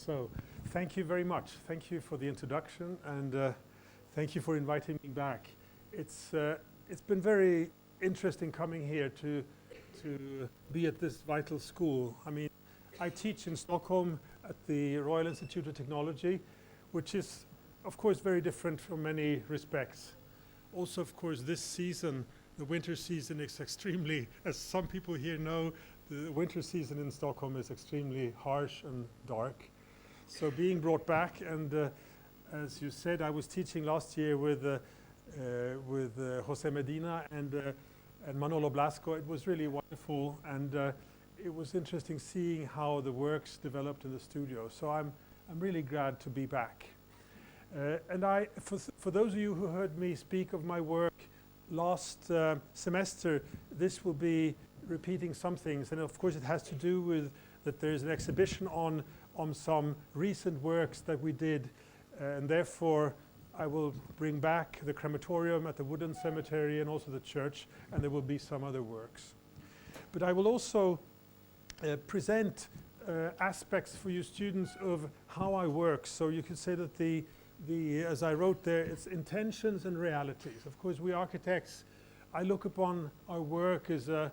So, thank you very much. Thank you for the introduction, and thank you for inviting me back. It's been very interesting coming here to be at this vital school. I mean, I teach in Stockholm at the Royal Institute of Technology, which is, of course, very different from many respects. Also, of course, this season, the winter season, is extremely, as some people here know, the winter season in Stockholm is extremely harsh and dark. So being brought back, and as you said, I was teaching last year with Jose Medina and Manolo Blasco. It was really wonderful, and it was interesting seeing how the works developed in the studio. So I'm really glad to be back. And for those of you who heard me speak of my work last semester, this will be repeating some things, and of course it has to do with that there's an exhibition on some recent works that we did, and therefore I will bring back the crematorium at the Wooden Cemetery and also the church, and there will be some other works. But I will also present aspects for you students of how I work. So you could say that as I wrote there, it's intentions and realities. Of course, we architects, I look upon our work as a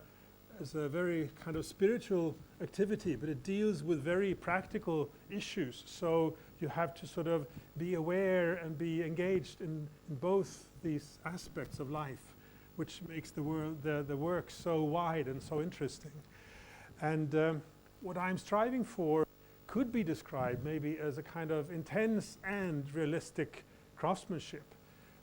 very kind of spiritual activity, but it deals with very practical issues. So you have to sort of be aware and be engaged in both these aspects of life, which makes the work so wide and so interesting. And what I'm striving for could be described maybe as a kind of intense and realistic craftsmanship,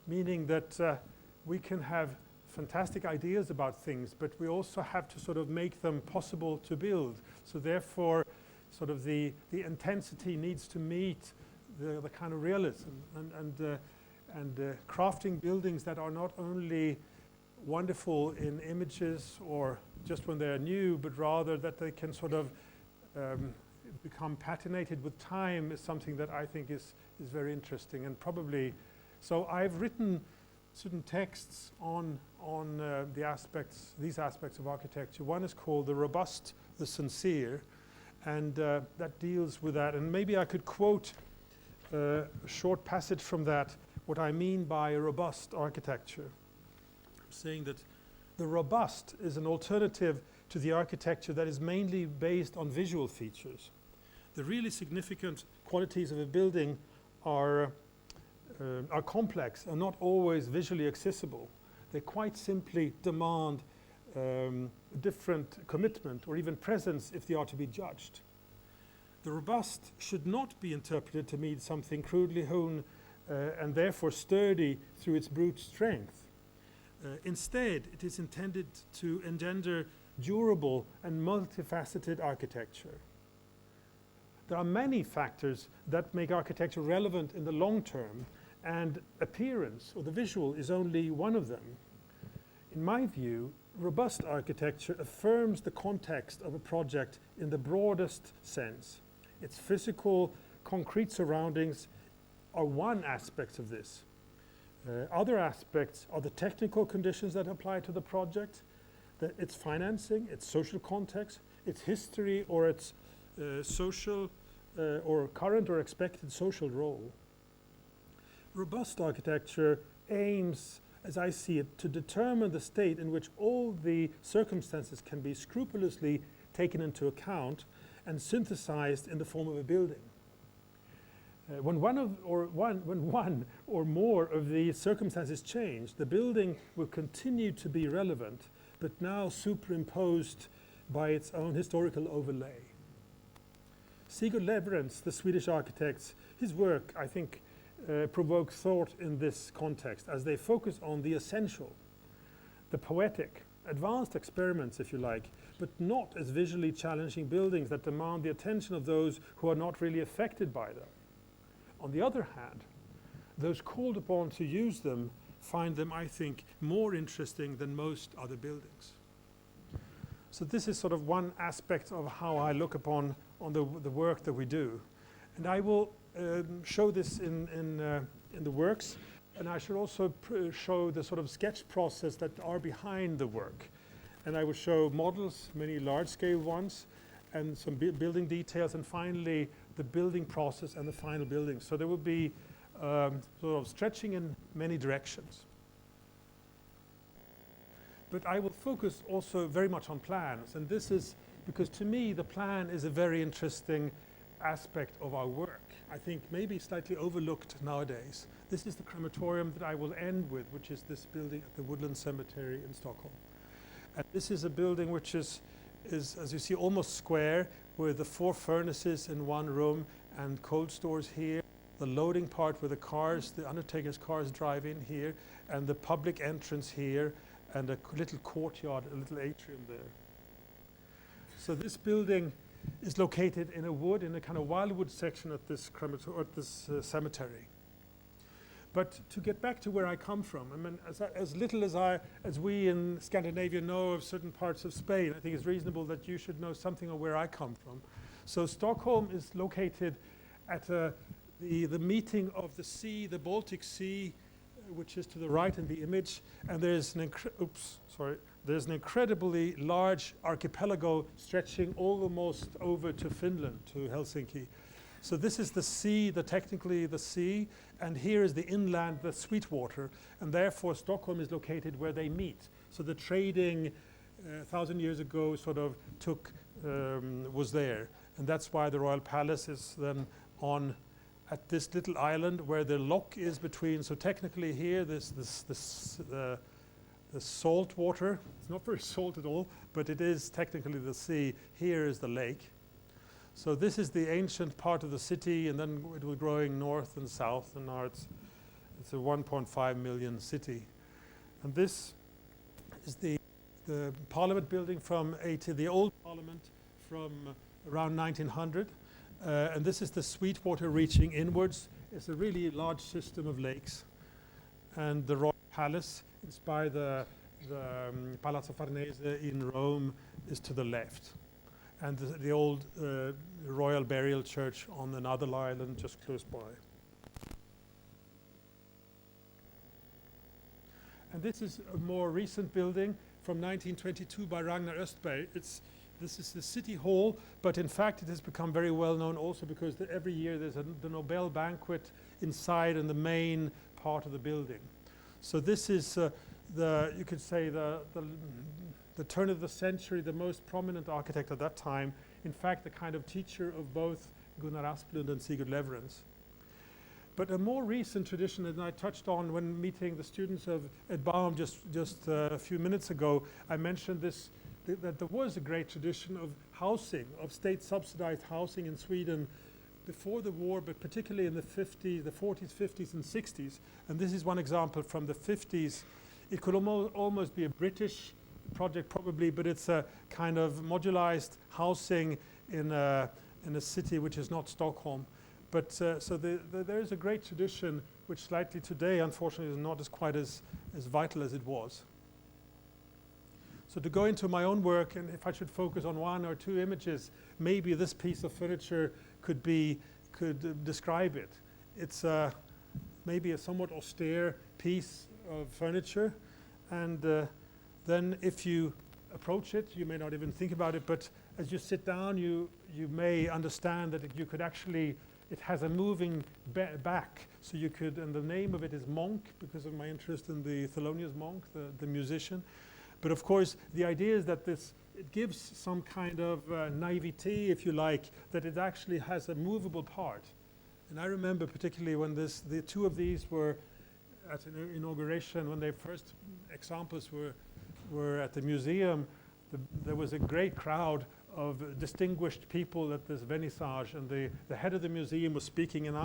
meaning that we can have fantastic ideas about things, but we also have to sort of make them possible to build. So therefore, sort of the intensity needs to meet the kind of realism, and crafting buildings that are not only wonderful in images or just when they're new, but rather that they can sort of become patinated with time is something that I think is very interesting. And probably, so I've written certain texts on these aspects of architecture. One is called The Robust, the Sincere, and that deals with that. And maybe I could quote a short passage from that, what I mean by robust architecture. I'm saying that the robust is an alternative to the architecture that is mainly based on visual features. The really significant qualities of a building are complex and not always visually accessible. They quite simply demand different commitment or even presence if they are to be judged. The robust should not be interpreted to mean something crudely hewn and therefore sturdy through its brute strength. Instead, it is intended to engender durable and multifaceted architecture. There are many factors that make architecture relevant in the long term, and appearance, or the visual, is only one of them. In my view, robust architecture affirms the context of a project in the broadest sense. Its physical, concrete surroundings are one aspect of this. Other aspects are the technical conditions that apply to the project, its financing, its social context, its history, or its social or current or expected social role. Robust architecture aims, as I see it, to determine the state in which all the circumstances can be scrupulously taken into account and synthesized in the form of a building. When one or more of the circumstances change, the building will continue to be relevant, but now superimposed by its own historical overlay. Sigurd Leverentz, the Swedish architect, his work, I think, provokes thought in this context as they focus on the essential, the poetic, advanced experiments, if you like, but not as visually challenging buildings that demand the attention of those who are not really affected by them. On the other hand, those called upon to use them find them, I think, more interesting than most other buildings. So this is sort of one aspect of how I look upon the work that we do. And I will show this in the works, and I should also show the sort of sketch process that are behind the work. And I will show models, many large-scale ones, and some building details, and finally the building process and the final building. So there will be sort of stretching in many directions. But I will focus also very much on plans, and this is because to me the plan is a very interesting aspect of our work. I think maybe slightly overlooked nowadays. This is the crematorium that I will end with, which is this building at the Woodland Cemetery in Stockholm. And this is a building which is as you see, almost square, with the 4 furnaces in one room and cold stores here, the loading part where the cars, the undertaker's cars drive in here, and the public entrance here, and a little courtyard, a little atrium there. So this building is located in a wood, in a kind of wildwood section at this cemetery. But to get back to where I come from, I mean, as little as we in Scandinavia know of certain parts of Spain, I think it's reasonable that you should know something of where I come from. So Stockholm is located at the meeting of the sea, the Baltic Sea, which is to the right in the image, and there's there's an incredibly large archipelago stretching almost over to Finland, to Helsinki. So this is the sea, technically the sea, and here is the inland, the Sweetwater, and therefore Stockholm is located where they meet. So the trading 1,000 years ago sort of was there, and that's why the Royal Palace is then on at this little island where the lock is between. So technically here, the salt water, it's not very salt at all, but it is technically the sea. Here is the lake. So this is the ancient part of the city, and then it was growing north and south, and now it's a 1.5 million city. And this is the Parliament building from the old Parliament from around 1900. And this is the Sweetwater reaching inwards. It's a really large system of lakes. And the Royal Palace, inspired the Palazzo Farnese in Rome, is to the left. And the old Royal Burial Church on another island just close by. And this is a more recent building from 1922 by Ragnar Östberg. This is the City Hall, but in fact it has become very well known also because every year there's the Nobel banquet inside in the main part of the building. So this is you could say the turn of the century, the most prominent architect at that time, in fact the kind of teacher of both Gunnar Asplund and Sigurd Leverens. But a more recent tradition that I touched on when meeting the students at Baum just a few minutes ago, I mentioned this, that there was a great tradition of housing, of state-subsidized housing in Sweden before the war, but particularly in the 40s, 50s, and 60s. And this is one example from the 50s. It could almost be a British project probably, but it's a kind of modularized housing in a city which is not Stockholm. But so there is a great tradition which slightly today, unfortunately, is not quite as vital as it was. So to go into my own work, and if I should focus on one or two images, maybe this piece of furniture could describe it. It's maybe a somewhat austere piece of furniture, and then if you approach it, you may not even think about it, but as you sit down, you may understand that you could actually, it has a moving back, so you could, and the name of it is Monk, because of my interest in the Thelonious Monk, the musician. But of course, the idea is that it gives some kind of naivety, if you like, that it actually has a movable part. And I remember particularly when the two of these were at an inauguration, when their first examples were at the museum, there was a great crowd of distinguished people at this vernissage, and the head of the museum was speaking, and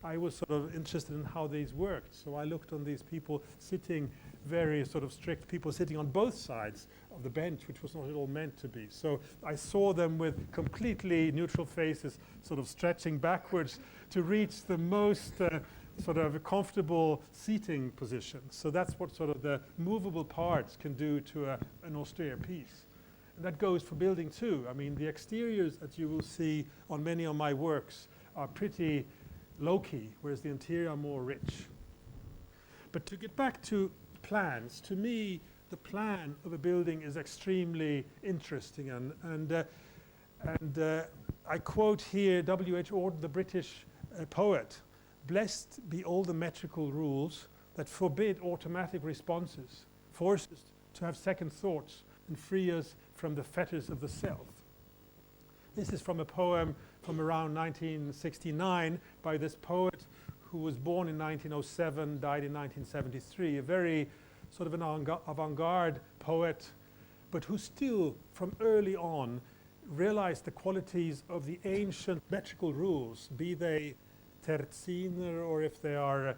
I was sort of interested in how these worked. So I looked on these people sitting, very sort of strict people sitting on both sides of the bench, which was not at all meant to be. So I saw them with completely neutral faces, sort of stretching backwards to reach the most sort of comfortable seating position. So that's what sort of the movable parts can do to an austere piece. And that goes for building too. I mean, the exteriors that you will see on many of my works are pretty low-key, whereas the interior are more rich. But to get back to plans, to me, the plan of a building is extremely interesting, and I quote here W.H. Auden, the British poet, "Blessed be all the metrical rules that forbid automatic responses, force us to have second thoughts, and free us from the fetters of the self." This is from a poem from around 1969 by this poet who was born in 1907, died in 1973, a very sort of an avant-garde poet, but who still, from early on, realized the qualities of the ancient metrical rules, be they terziner, or if they are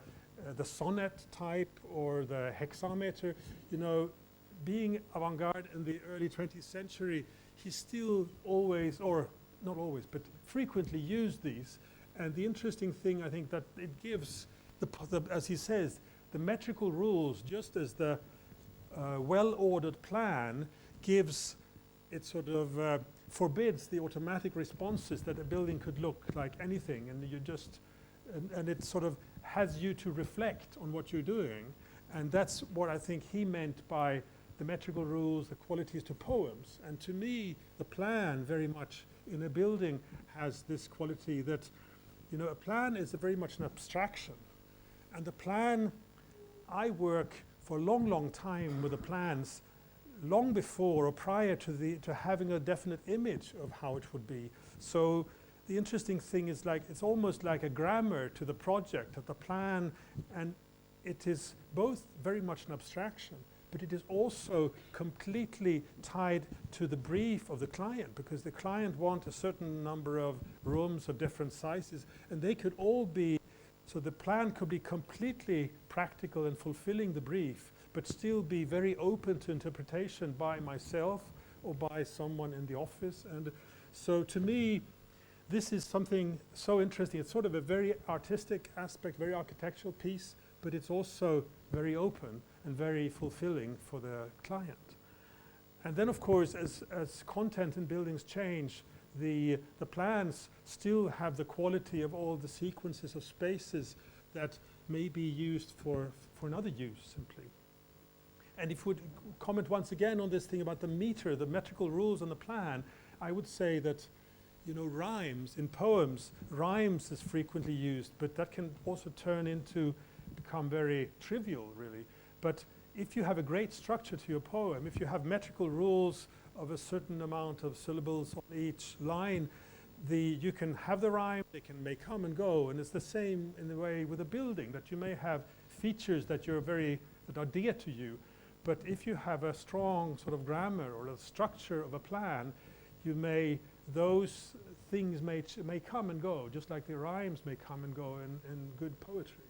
the sonnet type or the hexameter. You know, being avant-garde in the early 20th century, he still always, or not always, but frequently used these. And the interesting thing, I think, that it gives, as he says, the metrical rules, just as the well-ordered plan gives, it sort of forbids the automatic responses that a building could look like anything, and you just, and it sort of has you to reflect on what you're doing. And that's what I think he meant by the metrical rules, the qualities to poems. And to me, the plan very much in a building has this quality that, you know, a plan is very much an abstraction. And the plan, I work for a long, long time with the plans, long before or prior to having a definite image of how it would be. So the interesting thing is, like, it's almost like a grammar to the project, of the plan, and it is both very much an abstraction, but it is also completely tied to the brief of the client, because the client wants a certain number of rooms of different sizes, and they could all be, so the plan could be completely practical and fulfilling the brief, but still be very open to interpretation by myself or by someone in the office. And so to me, this is something so interesting. It's sort of a very artistic aspect, very architectural piece, but it's also very open and very fulfilling for the client. And then, of course, as content in buildings change, the plans still have the quality of all the sequences of spaces that may be used for another use, simply. And if we comment once again on this thing about the meter, the metrical rules on the plan, I would say that, you know, rhymes in poems, rhymes is frequently used, but that can also turn into become very trivial, really. But if you have a great structure to your poem, if you have metrical rules of a certain amount of syllables on each line, you can have the rhyme, may come and go, and it's the same in the way with a building, that you may have features that are dear to you, but if you have a strong sort of grammar or a structure of a plan, those things may come and go, just like the rhymes may come and go in good poetry.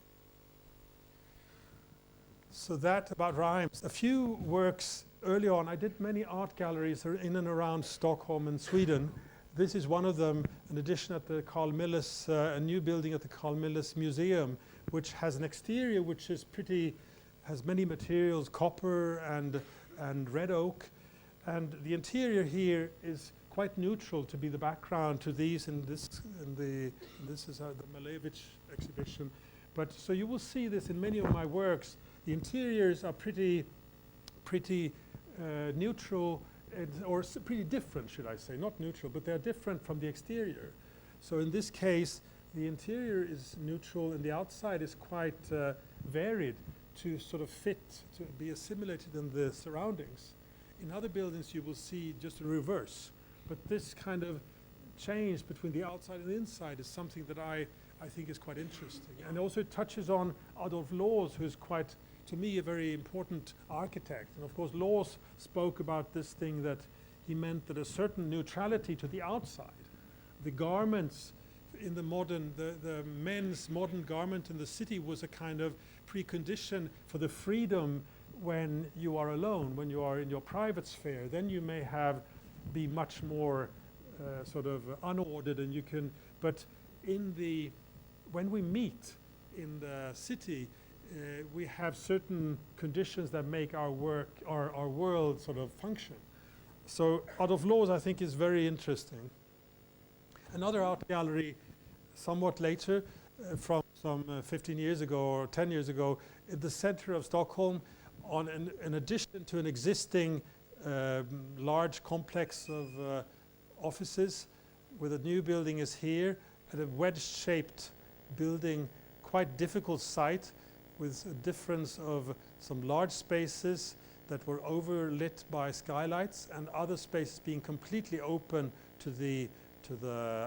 So that about rhymes. A few works early on. I did many art galleries in and around Stockholm and Sweden. This is one of them, an addition at the Carl Milles, a new building at the Carl Milles Museum, which has an exterior which is has many materials, copper and red oak. And the interior here is quite neutral to be the background to these, and this is the Malevich exhibition. But so you will see this in many of my works. The interiors are pretty neutral, or pretty different, should I say, not neutral, but they're different from the exterior. So in this case, the interior is neutral and the outside is quite varied to sort of fit, to be assimilated in the surroundings. In other buildings you will see just a reverse, but this kind of change between the outside and the inside is something that I think is quite interesting. And also it touches on Adolf Loos, who's quite, to me, a very important architect. And of course Loos spoke about this thing, that he meant that a certain neutrality to the outside, the garments in the men's modern garment in the city was a kind of precondition for the freedom when you are alone, when you are in your private sphere. Then you may be much more sort of unordered, and you can, but when we meet in the city, we have certain conditions that make our world sort of function. So Adolf Loos, I think, is very interesting. Another art gallery, somewhat later, from some 15 years ago or 10 years ago, in the center of Stockholm, in addition to an existing large complex of offices, where the new building is here, at a wedge-shaped building, quite difficult site, with a difference of some large spaces that were overlit by skylights and other spaces being completely open to the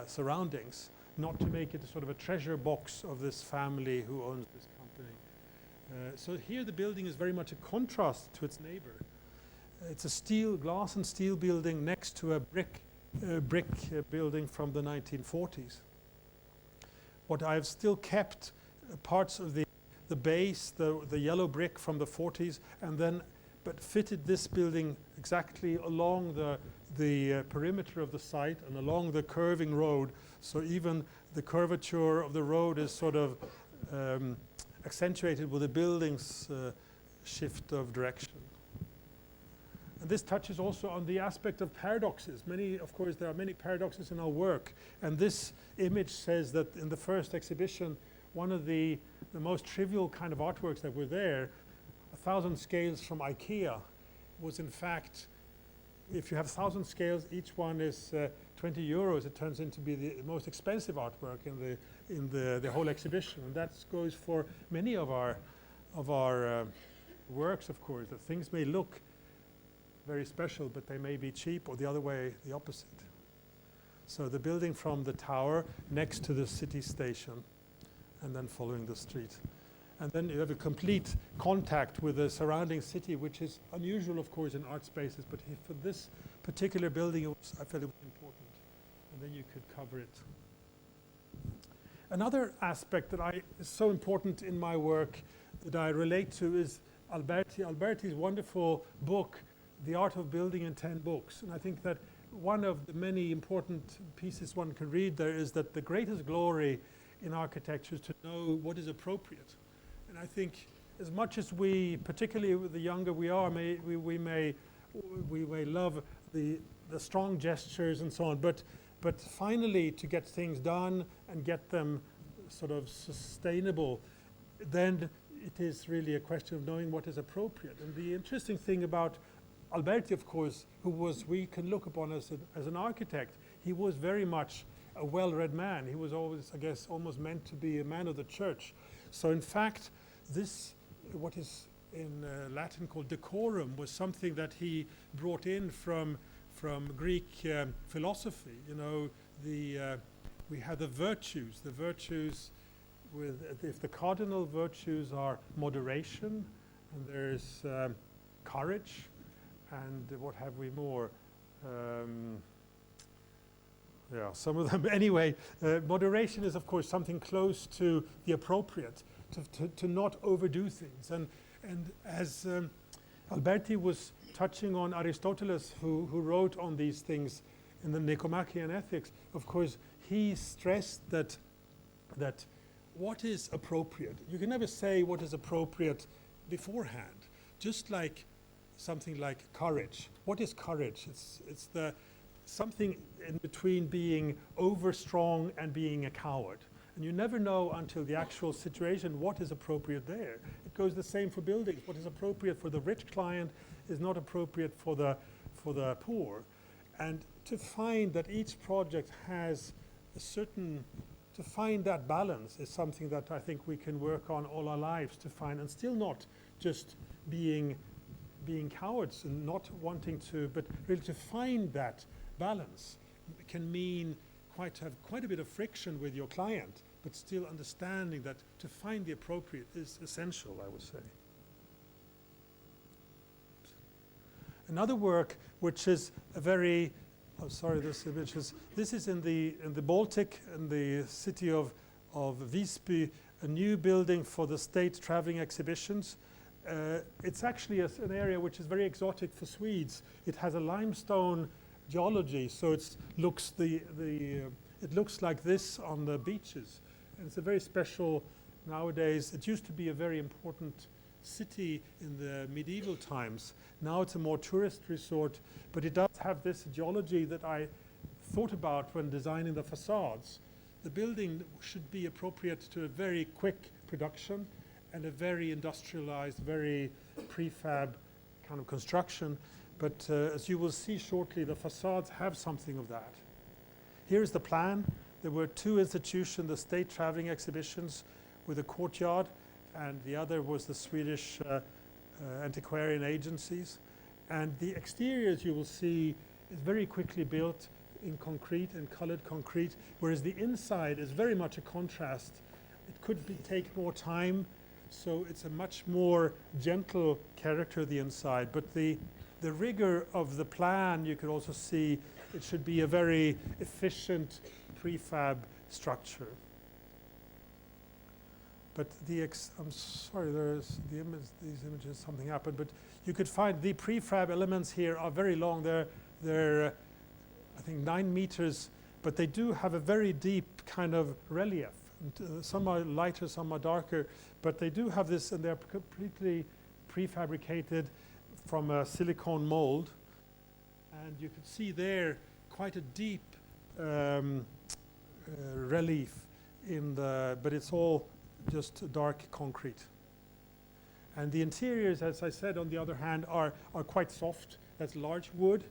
surroundings, not to make it a sort of a treasure box of this family who owns this company. So here the building is very much a contrast to its neighbor. It's a glass and steel building next to a brick building from the 1940s. What I've still kept parts of the base, the yellow brick from the 40s, and then but fitted this building exactly along the perimeter of the site and along the curving road. So even the curvature of the road is sort of accentuated with the building's shift of direction. And this touches also on the aspect of paradoxes. Of course, there are many paradoxes in our work. And this image says that in the first exhibition, one of the most trivial kind of artworks that were there, 1,000 scales from IKEA, was in fact, if you have 1,000 scales, each one is 20 euros. It turns into be the most expensive artwork in the whole exhibition. And that goes for many of our works, of course, that things may look very special, but they may be cheap, or the other way, the opposite. So the building from the tower next to the city station, and then following the street. And then you have a complete contact with the surrounding city, which is unusual, of course, in art spaces, but for this particular building, I felt it was important. And then you could cover it. Another aspect that is so important in my work that I relate to is Alberti's wonderful book, The Art of Building in 10 Books. And I think that one of the many important pieces one can read there is that the greatest glory in architecture is to know what is appropriate. And I think as much as we, particularly the younger we are, we may love the strong gestures and so on, but finally to get things done and get them sort of sustainable, then it is really a question of knowing what is appropriate. And the interesting thing about Alberti, of course, we can look upon as an architect, he was very much a well-read man. He was always, I guess, almost meant to be a man of the church. So in fact, what is in Latin called decorum, was something that he brought in from Greek philosophy. You know, we have the virtues. The virtues if the cardinal virtues are moderation, and there's courage, and what have we more? Yeah, some of them. Anyway, moderation is, of course, something close to the appropriate, to not overdo things. And as Alberti was touching on Aristoteles, who wrote on these things in the Nicomachean Ethics, of course, he stressed that what is appropriate. You can never say what is appropriate beforehand. Just like something like courage. What is courage? It's the something in between being over strong and being a coward. And you never know until the actual situation what is appropriate there. It goes the same for buildings. What is appropriate for the rich client is not appropriate for the poor. And to find that each project has to find that balance is something that I think we can work on all our lives to find, and still not just being cowards and not wanting to, but really to find that balance. It can mean have quite a bit of friction with your client, but still understanding that to find the appropriate is essential, I would say. Another work which is a very, this is in the Baltic, in the city of Visby, a new building for the state traveling exhibitions. It's actually an area which is very exotic for Swedes. It has a limestone geology, so it looks like this on the beaches. And it's a very special nowadays. It used to be a very important city in the medieval times. Now it's a more tourist resort, but it does have this geology that I thought about when designing the facades. The building should be appropriate to a very quick production and a very industrialized, very prefab kind of construction. But as you will see shortly, the facades have something of that. Here's the plan. There were two institutions, the state traveling exhibitions with a courtyard, and the other was the Swedish antiquarian agencies. And the exteriors you will see is very quickly built in concrete and colored concrete, whereas the inside is very much a contrast. It could take more time, so it's a much more gentle character, the inside. But the rigor of the plan, you could also see it should be a very efficient prefab structure. But I'm sorry, there's these images, something happened, but you could find the prefab elements here are very long. They're I think 9 meters, but they do have a very deep kind of relief. And, some are lighter, some are darker, but they do have this, and they're completely prefabricated from a silicone mold. And you can see there quite a deep relief in the, but it's all just dark concrete. And the interiors, as I said, on the other hand, are quite soft. That's large wood,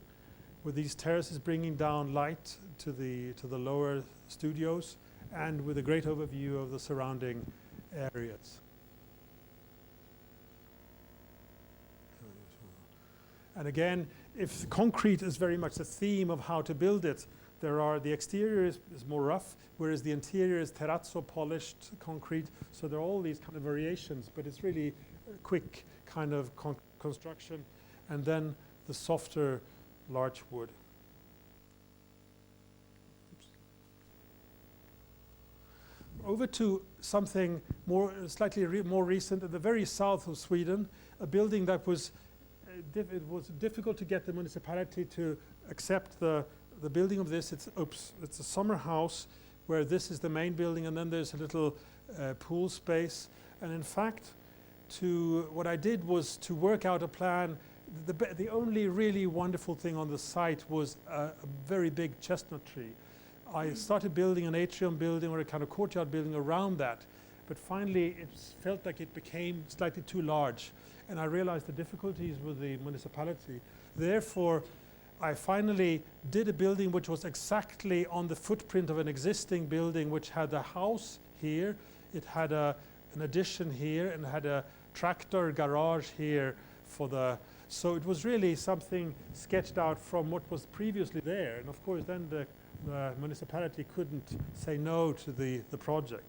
with these terraces bringing down light to the lower studios, and with a great overview of the surrounding areas. And again, if concrete is very much the theme of how to build it, the exterior is more rough, whereas the interior is terrazzo polished concrete. So there are all these kind of variations, but it's really a quick kind of construction. And then the softer larch wood. Oops. Over to something more, slightly more recent, in the very south of Sweden, a building that was it was difficult to get the municipality to accept the building of this. It's a summer house where this is the main building, and then there's a little pool space. And in fact, what I did was to work out a plan. The only really wonderful thing on the site was a very big chestnut tree. I started building an atrium building or a kind of courtyard building around that, but finally it felt like it became slightly too large, and I realized the difficulties with the municipality. Therefore, I finally did a building which was exactly on the footprint of an existing building, which had a house here, it had an addition here, and had a tractor garage here for the. So it was really something sketched out from what was previously there. And of course, then the municipality couldn't say no to the project.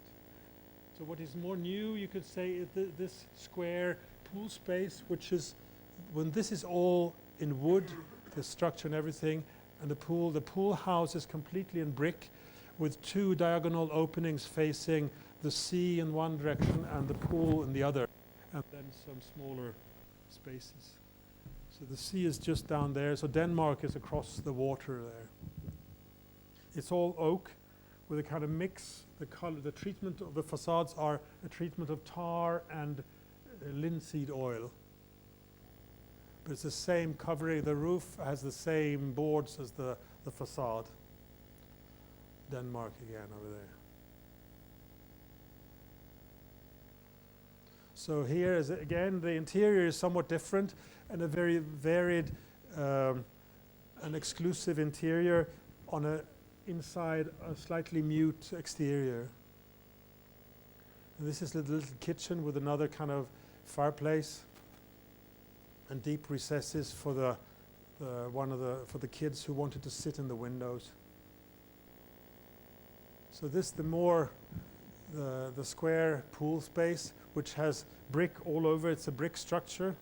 So what is more new, you could say, is this square pool space, which is, when this is all in wood, the structure and everything, and the pool house is completely in brick, with 2 diagonal openings facing the sea in one direction and the pool in the other, and then some smaller spaces. So the sea is just down there, so Denmark is across the water there. It's all oak with a kind of mix. The color, the treatment of the facades are a treatment of tar and linseed oil. But it's the same covering, the roof has the same boards as the facade. Denmark again over there. So here is, again, the interior is somewhat different, and a very varied and exclusive interior on inside a slightly mute exterior. And this is a little kitchen with another kind of fireplace and deep recesses for for the kids who wanted to sit in the windows. So this, the square pool space, which has brick all over. It's a brick structure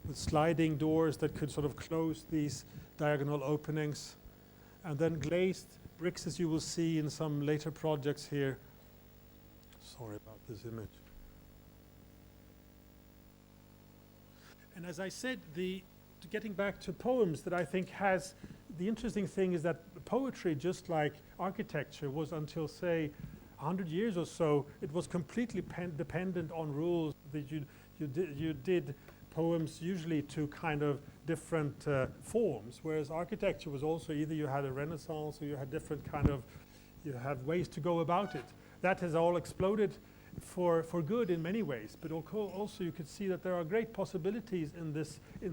with sliding doors that could sort of close these diagonal openings, and then glazed bricks, as you will see in some later projects here. Sorry about this image. And as I said, getting back to poems, that I think has the interesting thing is that poetry, just like architecture, was until, say, 100 years or so, it was completely dependent on rules. That you did poems usually to kind of different forms, whereas architecture was also either you had a Renaissance or you had different kind of, you had ways to go about it. That has all exploded for good in many ways, but also you could see that there are great possibilities in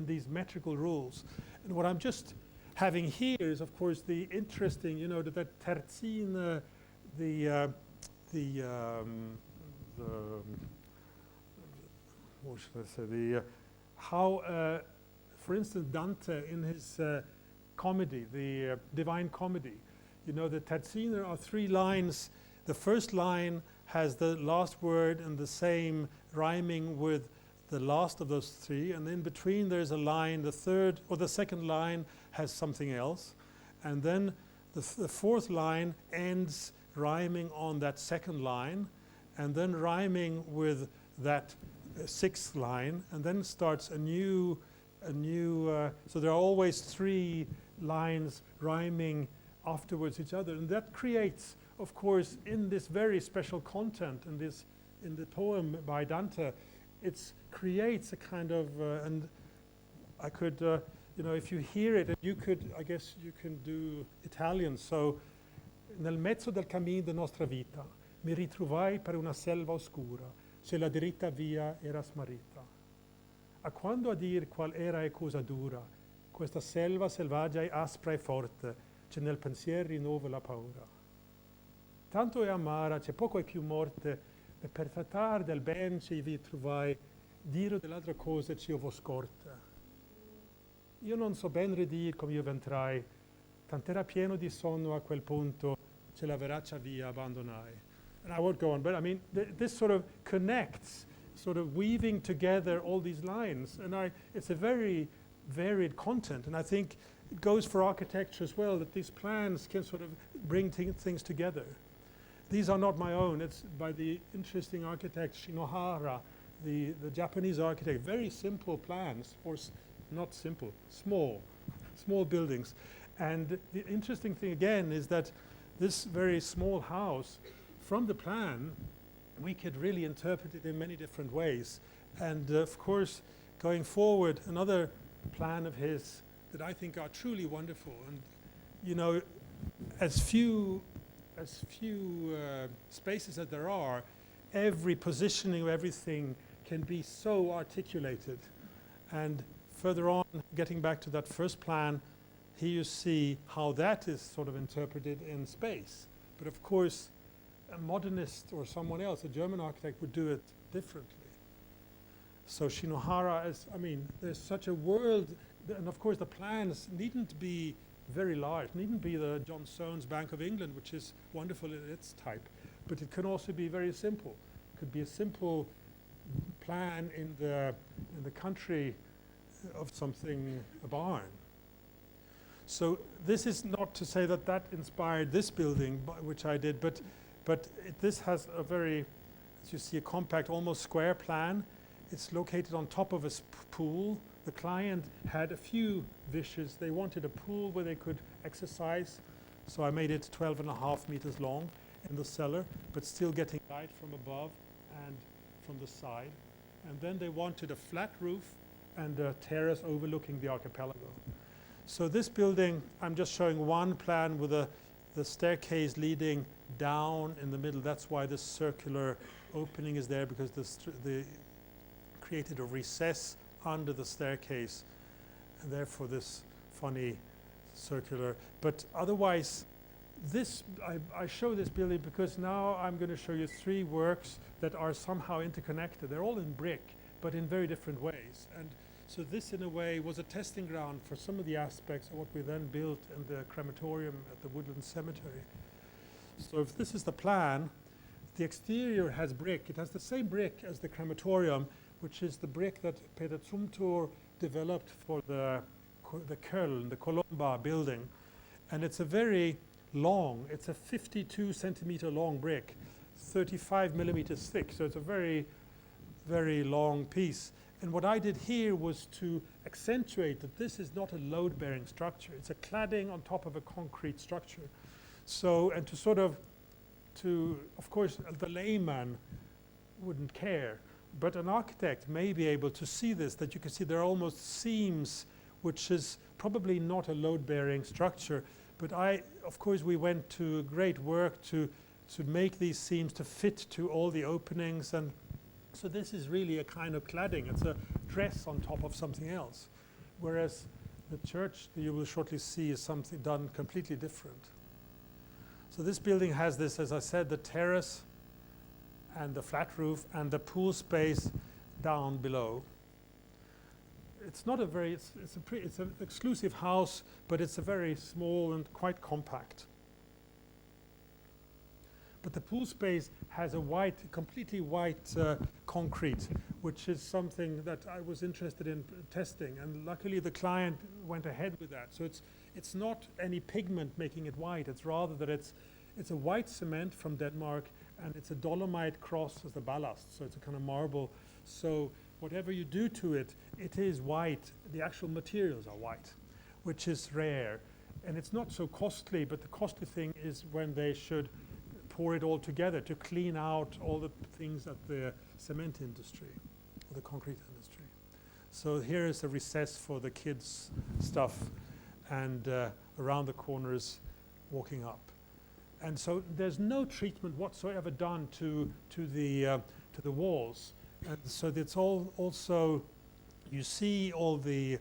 these metrical rules. And what I'm just having here is, of course, the interesting, you know, that terzine, what should I say, how, for instance, Dante in his comedy, the Divine Comedy, you know, the terzine are 3 lines. The first line has the last word and the same rhyming with the last of those 3, and in between there's a line, the third or the second line has something else, and then the 4th line ends rhyming on that second line, and then rhyming with that 6th line, and then starts a new so there are always 3 lines rhyming afterwards each other, and that creates, of course, in this very special content, in the poem by Dante, it creates a kind of, and I could, you know, if you hear it, and you could, I guess you can do Italian. So, nel mezzo del cammin de nostra vita, mi ritrovai per una selva oscura, se la diritta via era smarrita. A quando a dir qual era e cosa dura, questa selva selvaggia e aspra e forte, c'è nel pensier rinnova la paura. Tanto è amara, c'è poco e più morte, e per trattare del ben ci vi trovai, dire dell'altra cosa ci ovo scorte. Io non so ben ridir come io ventrai, tant'era pieno di sonno a quel punto, ce la veraccia via abbandonai. And I won't go on, but I mean, this sort of connects, sort of weaving together all these lines, and it's a very varied content, and I think it goes for architecture as well, that these plans can sort of bring things together. These are not my own, it's by the interesting architect Shinohara, the Japanese architect. Very simple plans, or not simple, small buildings. And the interesting thing again is that this very small house, from the plan, we could really interpret it in many different ways. And of course, going forward, another plan of his that I think are truly wonderful. And you know, as few spaces as there are, every positioning of everything can be so articulated. And further on, getting back to that first plan, here you see how that is sort of interpreted in space. But of course, a modernist or someone else, a German architect, would do it differently. So Shinohara is, I mean, there's such a world, and of course the plans needn't be very large, needn't be the John Soane's Bank of England, which is wonderful in its type, but it can also be very simple. It could be a simple plan in the country of something, a barn. So this is not to say that that inspired this building, which I did, but this has a very, as you see, a compact, almost square plan. It's located on top of a pool. The client had a few wishes. They wanted a pool where they could exercise, so I made it 12.5 meters long in the cellar, but still getting light from above and from the side. And then they wanted a flat roof and a terrace overlooking the archipelago. So this building, I'm just showing one plan with the staircase leading down in the middle. That's why this circular opening is there, because the created a recess under the staircase, and therefore this funny circular. But otherwise, this I show this building because now I'm going to show you 3 works that are somehow interconnected. They're all in brick, but in very different ways. And so this, in a way, was a testing ground for some of the aspects of what we then built in the crematorium at the Woodland Cemetery. So if this is the plan, the exterior has brick. It has the same brick as the crematorium, which is the brick that Peter Zumthor developed for the Köln, the Columba building. And it's a very long, it's a 52 centimeter long brick, 35 millimeters thick. So it's a very, very long piece. And what I did here was to accentuate that this is not a load-bearing structure. It's a cladding on top of a concrete structure. So, and to sort of course, the layman wouldn't care, but an architect may be able to see this, that you can see there are almost seams, which is probably not a load-bearing structure. But of course, we went to great work to make these seams to fit to all the openings. And so this is really a kind of cladding. It's a dress on top of something else. Whereas The church that you will shortly see is something done completely different. So this building has this, as I said, the terrace and the flat roof and the pool space down below. It's not a very, it's an exclusive house, but it's a very small and quite compact. But the pool space has a white, completely white concrete, which is something that I was interested in testing, and luckily the client went ahead with that. So it's not any pigment making it white, it's rather that it's a white cement from Denmark, and it's a dolomite cross as the ballast, so it's a kind of marble. So whatever you do to it, it is white. The actual materials are white, which is rare. And it's not so costly, but the costly thing is when they should pour it all together to clean out all the things at the cement industry, or the concrete industry. So here is a recess for the kids' stuff, and around the corners walking up. And so there's no treatment whatsoever done to the walls. And so it's all also, you see all the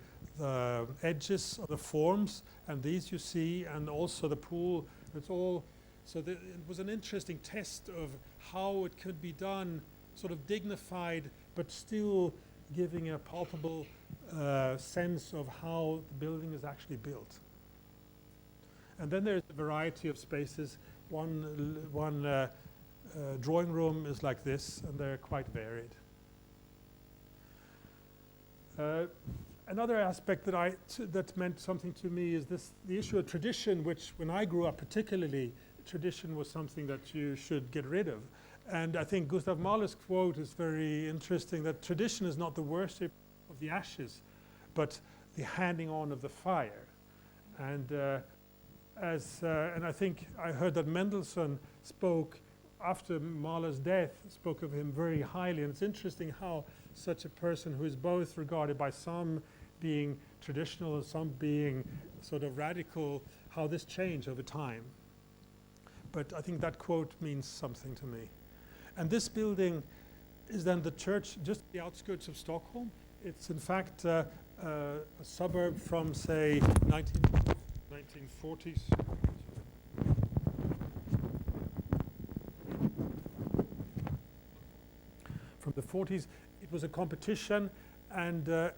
edges of the forms, and these you see, and also the pool. It's all, so it was an interesting test of how it could be done, sort of dignified, but still giving a palpable sense of how the building is actually built. And then there's a variety of spaces. One drawing room is like this, and they're quite varied. Another aspect that meant something to me is the issue of tradition, which when I grew up particularly, tradition was something that you should get rid of. And I think Gustav Mahler's quote is very interesting, that tradition is not the worship of the ashes, but the handing on of the fire. And and I think I heard that Mendelssohn spoke after Mahler's death, spoke of him very highly. And it's interesting how such a person who is both regarded by some being traditional and some being sort of radical, how this changed over time. But I think that quote means something to me. And this building is then the church just the outskirts of Stockholm. It's in fact a suburb from, say, 1940s. From the 40s, it was a competition and a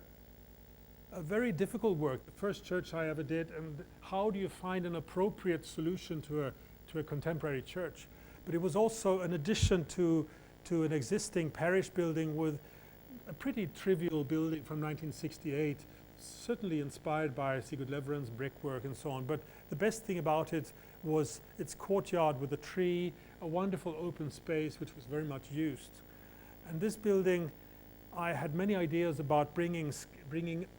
very difficult work. The first church I ever did, and how do you find an appropriate solution to a contemporary church? But it was also an addition to an existing parish building with a pretty trivial building from 1968, certainly inspired by Sigurd Leverand's brickwork and so on. But the best thing about it was its courtyard with a tree, a wonderful open space which was very much used. And this building, I had many ideas about bringing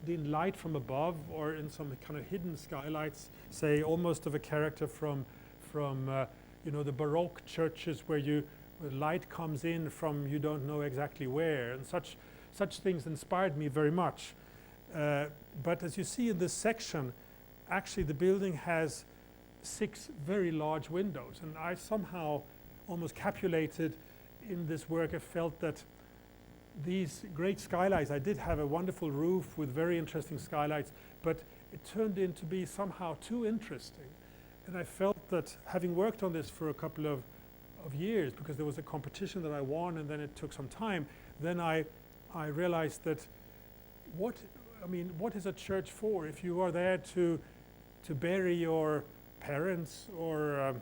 in light from above, or in some kind of hidden skylights, say almost of a character from you know, the Baroque churches where light comes in from you don't know exactly where, and such things inspired me very much. But as you see in this section, actually the building has 6 very large windows, and I somehow almost capitulated in this work. I felt that these great skylights, I did have a wonderful roof with very interesting skylights, but it turned in to be somehow too interesting. And I felt that having worked on this for a couple of years, because there was a competition that I won and then it took some time, then I realized that what is a church for? If you are there to bury your parents or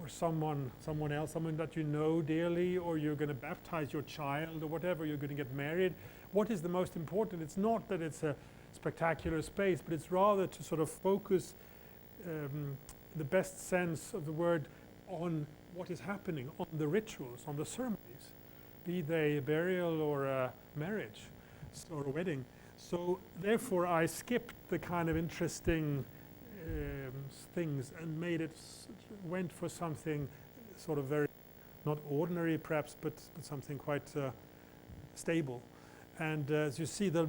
someone else, someone that you know dearly, or you're going to baptize your child or whatever, you're going to get married, what is the most important? It's not that it's a spectacular space, but it's rather to sort of focus the best sense of the word on what is happening, on the rituals, on the ceremonies, be they a burial or a marriage or a wedding. So therefore I skipped the kind of interesting things and went for something sort of very, not ordinary perhaps, but something quite stable. And as you see, the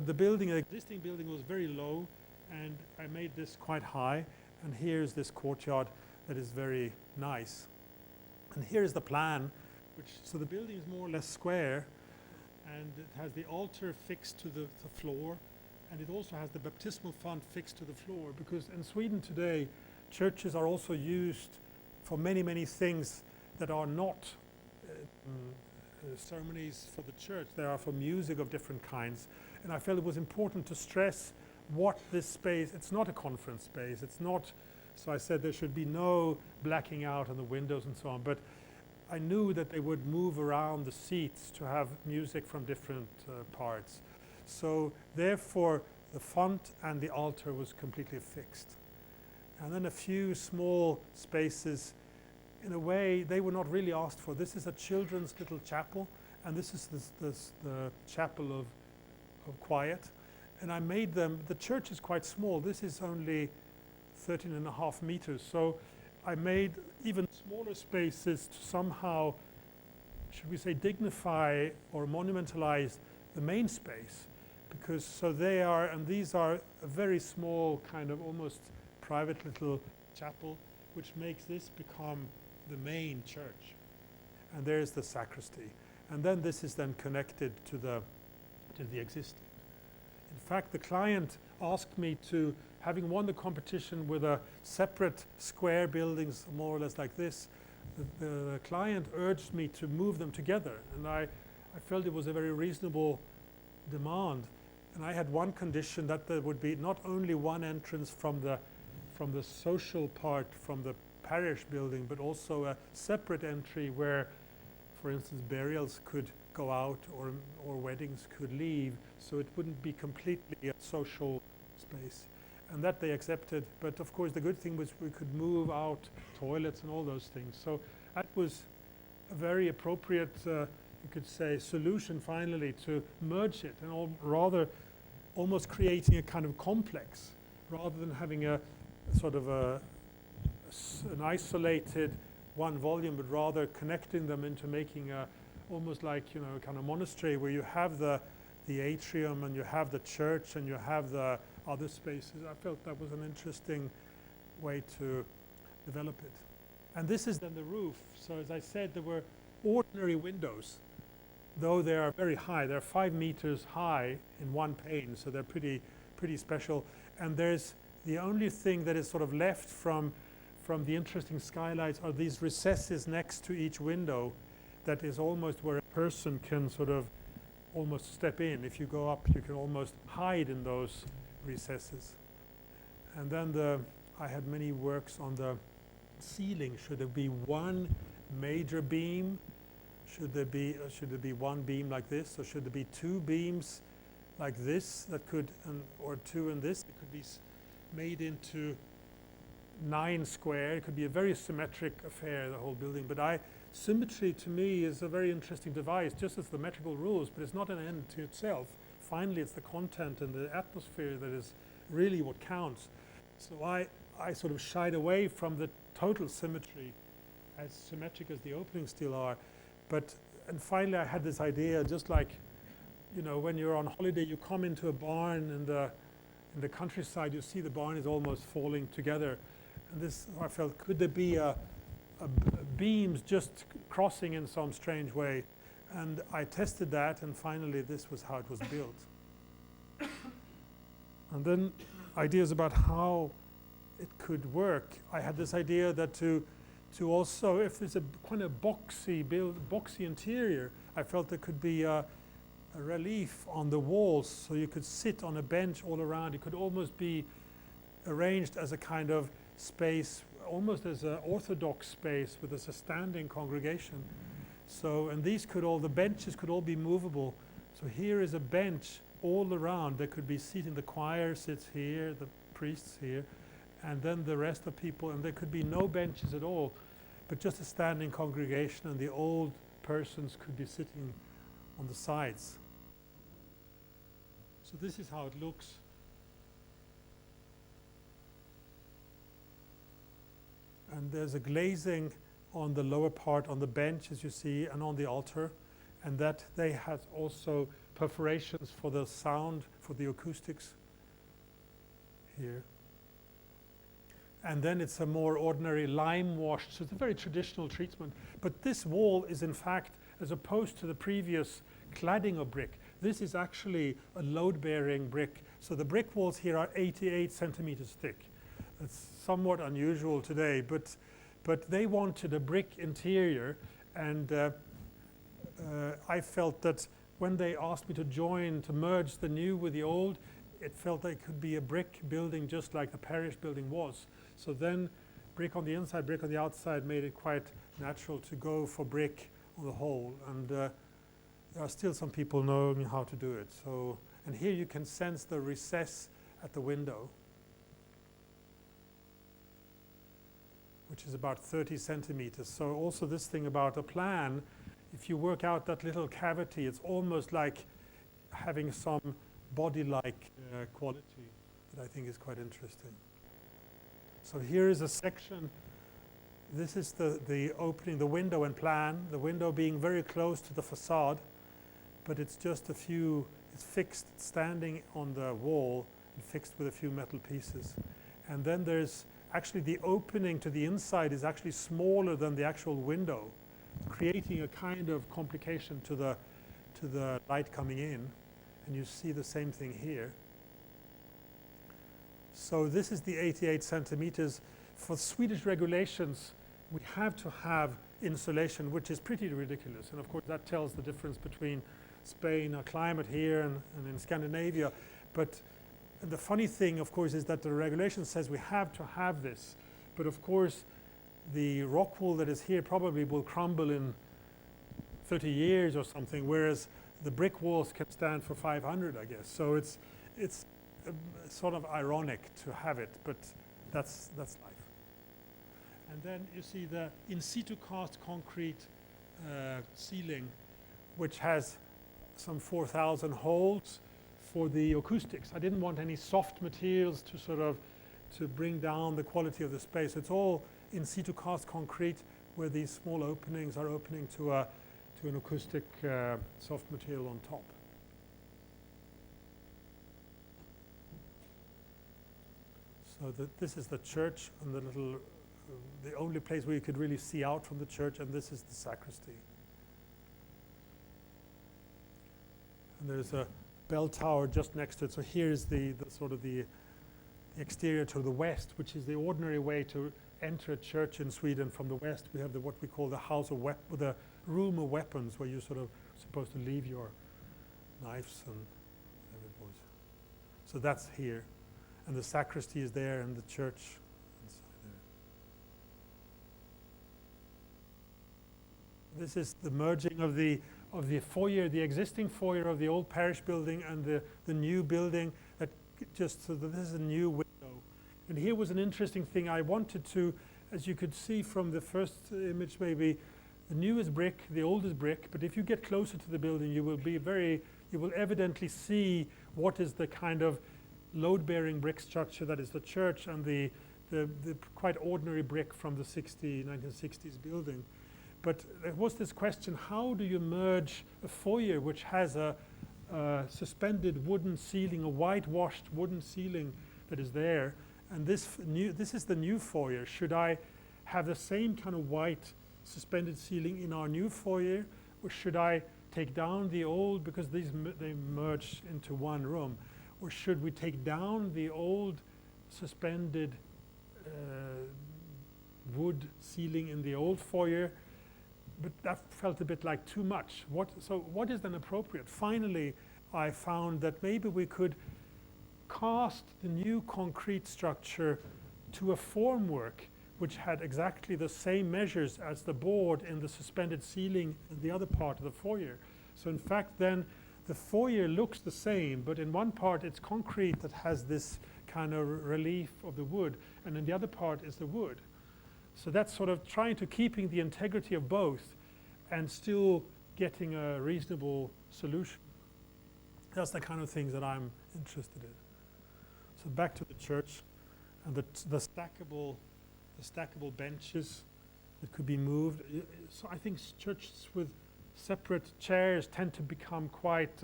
existing building was very low, and I made this quite high. And here's this courtyard that is very nice. And here's the plan, so the building is more or less square, and it has the altar fixed to the floor, And it also has the baptismal font fixed to the floor, because in Sweden today, churches are also used for many, many things that are not ceremonies for the church. They are for music of different kinds. And I felt it was important to stress what this space, it's not a conference space, it's not, so I said there should be no blacking out on the windows and so on, but I knew that they would move around the seats to have music from different parts. So therefore the font and the altar was completely fixed. And then a few small spaces, in a way they were not really asked for. This is a children's little chapel, and this is the chapel of quiet. And I made them, the church is quite small, this is only 13.5 meters, so I made even smaller spaces to somehow, should we say, dignify or monumentalize the main space, because so they are, and these are a very small kind of almost private little chapel, which makes this become the main church. And there's the sacristy, and then this is then connected to the existing. In fact, the client asked me to, having won the competition with a separate square buildings more or less like this, the client urged me to move them together, and I felt it was a very reasonable demand. And I had one condition, that there would be not only one entrance from the social part, from the parish building, but also a separate entry where, for instance, burials could go out or weddings could leave, so it wouldn't be completely a social space. And that they accepted, but of course the good thing was we could move out toilets and all those things. So that was a very appropriate, you could say, solution finally to merge it, and rather almost creating a kind of complex, rather than having a sort of an isolated one volume, but rather connecting them into making a almost like, you know, a kind of monastery where you have the atrium and you have the church and you have the other spaces. I felt that was an interesting way to develop it. And this is then the roof. So as I said, there were ordinary windows, though they are very high. They're 5 meters high in one pane, so they're pretty special. And there's the only thing that is sort of left from the interesting skylights are these recesses next to each window, that is almost where a person can sort of almost step in. If you go up, you can almost hide in those recesses. And then I had many works on the ceiling. Should there be one major beam? Should there be one beam like this, or should there be 2 beams like this that could, or 2 in this? It could be made into 9 square. It could be a very symmetric affair, the whole building. But symmetry to me is a very interesting device, just as the metrical rules, but it's not an end to itself. Finally, it's the content and the atmosphere that is really what counts. So I sort of shied away from the total symmetry, as symmetric as the openings still are. And finally I had this idea, just like, you know, when you're on holiday, you come into a barn in the countryside, you see the barn is almost falling together. And this, I felt, could there be beams just crossing in some strange way? And I tested that, and finally this was how it was built. And then ideas about how it could work. I had this idea that to also, if there's a kind of boxy interior, I felt there could be a relief on the walls, so you could sit on a bench all around. It could almost be arranged as a kind of space, almost as an orthodox space with a standing congregation. So, and the benches could all be movable. So here is a bench all around. There could be seating, the choir sits here, the priests here, and then the rest of people, and there could be no benches at all, but just a standing congregation, and the old persons could be sitting on the sides. So this is how it looks. And there's a glazing on the lower part, on the bench, as you see, and on the altar, and that they have also perforations for the sound, for the acoustics here. And then it's a more ordinary lime washed, so it's a very traditional treatment. But this wall is in fact, as opposed to the previous cladding of brick, This is actually a load-bearing brick. So the brick walls here are 88 centimeters thick. That's somewhat unusual today, but they wanted a brick interior, and I felt that when they asked me to join, to merge the new with the old, it felt like it could be a brick building just like the parish building was. So then brick on the inside, brick on the outside made it quite natural to go for brick on the whole. And there are still some people knowing how to do it. So, and here you can sense the recess at the window, which is about 30 centimeters. So also this thing about a plan, if you work out that little cavity, it's almost like having some body-like quality that I think is quite interesting. So here is a section. This is the opening, the window and plan, the window being very close to the facade, but it's just a few, it's fixed, standing on the wall and fixed with a few metal pieces. And then there's actually the opening to the inside is actually smaller than the actual window, creating a kind of complication to the light coming in. And you see the same thing here. So this is the 88 centimeters. For Swedish regulations, we have to have insulation, which is pretty ridiculous. And of course, that tells the difference between Spain, our climate here, and in Scandinavia. But the funny thing, of course, is that the regulation says we have to have this. But of course, the rock wool that is here probably will crumble in 30 years or something, whereas the brick walls can stand for 500, I guess. So it's sort of ironic to have it, but that's life. And then you see the in situ cast concrete ceiling, which has some 4,000 holes for the acoustics. I didn't want any soft materials to sort of to bring down the quality of the space. It's all in situ cast concrete, where these small openings are opening to an acoustic soft material on top. So this is the church, and the only place where you could really see out from the church, and this is the sacristy. And there's a bell tower just next to it. So here is the sort of the exterior to the west, which is the ordinary way to enter a church in Sweden. From the west, we have what we call the house of the room of weapons, where you're sort of supposed to leave your knives and whatever it was. So that's here, and the sacristy is there, and the church inside there. This is the merging of the foyer, the existing foyer of the old parish building and the new building. That just so that this is a new window. And here was an interesting thing. I wanted to, as you could see from the first image, maybe the new is brick, the old is brick. But if you get closer to the building, you will evidently see what is the kind of load-bearing brick structure that is the church, and the quite ordinary brick from the 1960s building. But there was this question: how do you merge a foyer which has a suspended wooden ceiling, a whitewashed wooden ceiling that is there? And this is the new foyer. Should I have the same kind of white suspended ceiling in our new foyer, or should I take down the old, because they merge into one room, or should we take down the old suspended wood ceiling in the old foyer? But that felt a bit like too much. So what is then appropriate? Finally, I found that maybe we could cast the new concrete structure to a formwork which had exactly the same measures as the board in the suspended ceiling in the other part of the foyer. So in fact, then the foyer looks the same, but in one part it's concrete that has this kind of relief of the wood, and in the other part is the wood. So that's sort of trying to keeping the integrity of both and still getting a reasonable solution. That's the kind of things that I'm interested in. So back to the church, and the stackable benches that could be moved. So I think churches with separate chairs tend to become quite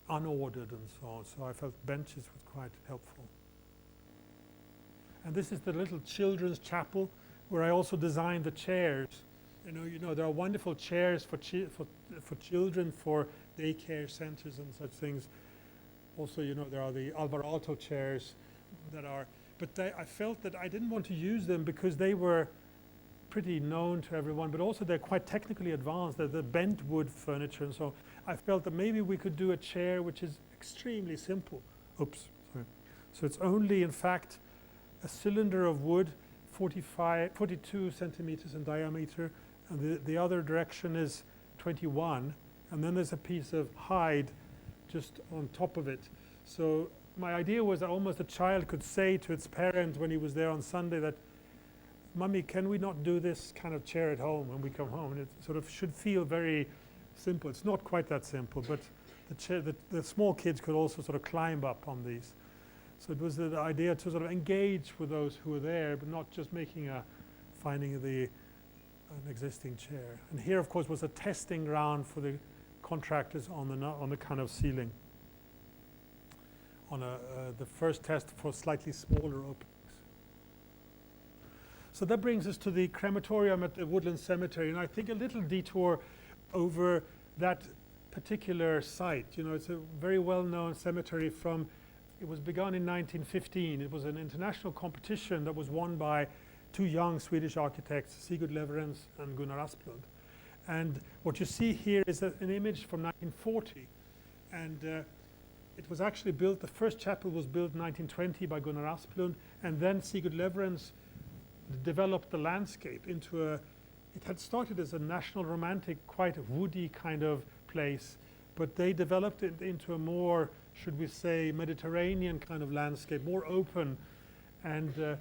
unordered and so on. So I felt benches were quite helpful. And this is the little children's chapel, where I also designed the chairs there are wonderful chairs for children, for daycare centers and such things. Also, there are the Alvar Aalto chairs that are, but I felt that I didn't want to use them because they were pretty known to everyone, but also they're quite technically advanced. They're the bent wood furniture, and so I felt that maybe we could do a chair which is extremely simple. Oops, sorry. So it's only, in fact, a cylinder of wood, 42 centimeters in diameter, and the other direction is 21, and then there's a piece of hide just on top of it. So my idea was that almost a child could say to its parent when he was there on Sunday that, "Mummy, can we not do this kind of chair at home when we come home?" And it sort of should feel very simple. It's not quite that simple, but the small kids could also sort of climb up on these. So it was the idea to sort of engage with those who were there, but not just finding an existing chair. And here, of course, was a testing ground for the contractors on the kind of ceiling. On the first test for slightly smaller openings. So that brings us to the crematorium at the Woodland Cemetery, and I think a little detour over that particular site. It's a very well-known cemetery it was begun in 1915. It was an international competition that was won by two young Swedish architects, Sigurd Lewerentz and Gunnar Asplund. And what you see here is an image from 1940, and it was actually built, the first chapel was built in 1920 by Gunnar Asplund, and then Sigurd Lewerentz developed the landscape into it had started as a national romantic, quite woody kind of place, but they developed it into a more, should we say, Mediterranean kind of landscape, more open. And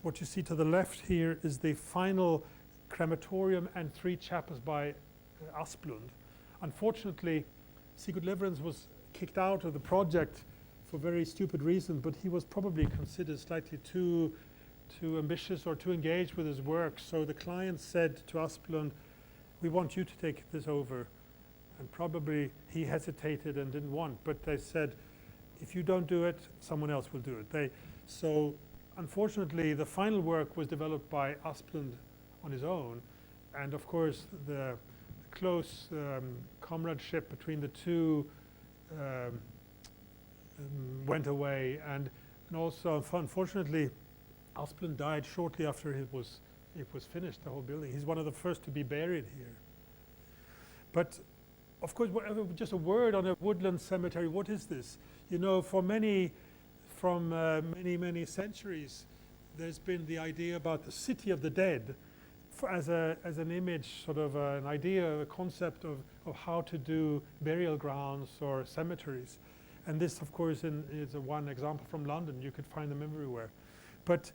what you see to the left here is the final crematorium and 3 chapels by Asplund. Unfortunately, Sigurd Lewerentz was kicked out of the project for very stupid reasons, but he was probably considered slightly too ambitious or too engaged with his work. So the client said to Asplund, "We want you to take this over." And probably he hesitated and didn't want, but they said, "If you don't do it, someone else will do it." So unfortunately, the final work was developed by Asplund on his own, and of course the close comradeship between the two went away, and also unfortunately Asplund died shortly after it was finished, the whole building. He's one of the first to be buried here. But of course, just a word on a woodland cemetery. What is this? From many centuries, there's been the idea about the city of the dead as an image, sort of an idea, a concept of how to do burial grounds or cemeteries. And this, of course, is one example from London. You could find them everywhere. But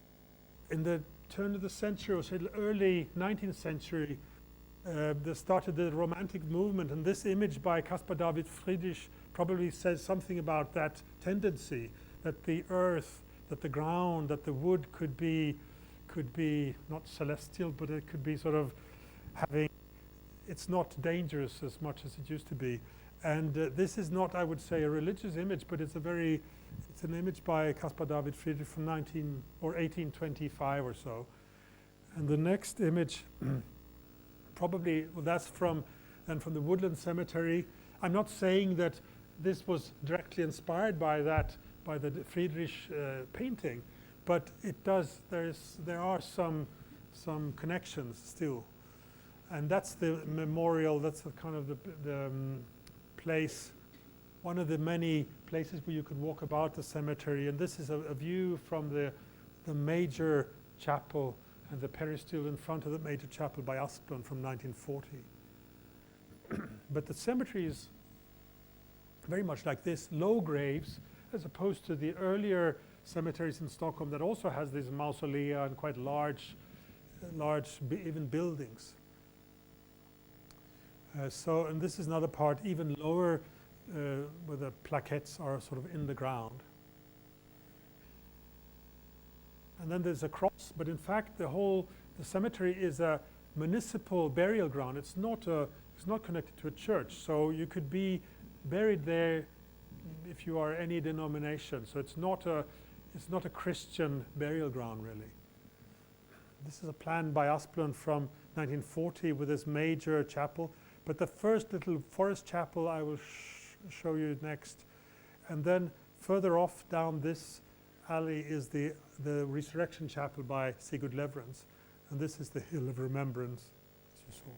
in the turn of the century, or say early 19th century, there started the Romantic movement, and this image by Caspar David Friedrich probably says something about that tendency, that the earth, that the ground, that the wood could be not celestial, but it could be sort of it's not dangerous as much as it used to be. And this is not, I would say, a religious image, but it's an image by Caspar David Friedrich from 1825 or so. And the next image, probably, well, that's from the Woodland Cemetery. I'm not saying that this was directly inspired by the Friedrich painting, but it does. There are some connections still, and that's the memorial. That's the kind of the place, one of the many places where you could walk about the cemetery. And this is a view from the major chapel and the peristyle in front of the major chapel by Asplund from 1940. But the cemetery is very much like this, low graves, as opposed to the earlier cemeteries in Stockholm that also has these mausolea and quite large even buildings. And this is another part, even lower, where the plaquettes are sort of in the ground. And then there's a cross, but in fact the cemetery is a municipal burial ground. It's not connected to a church, so you could be buried there if you are any denomination. So it's not a Christian burial ground, really. This is a plan by Asplund from 1940 with this major chapel. But the first little forest chapel I will show you next. And then further off down this alley is the Resurrection Chapel by Sigurd Leverance. And this is the Hill of Remembrance, as you saw.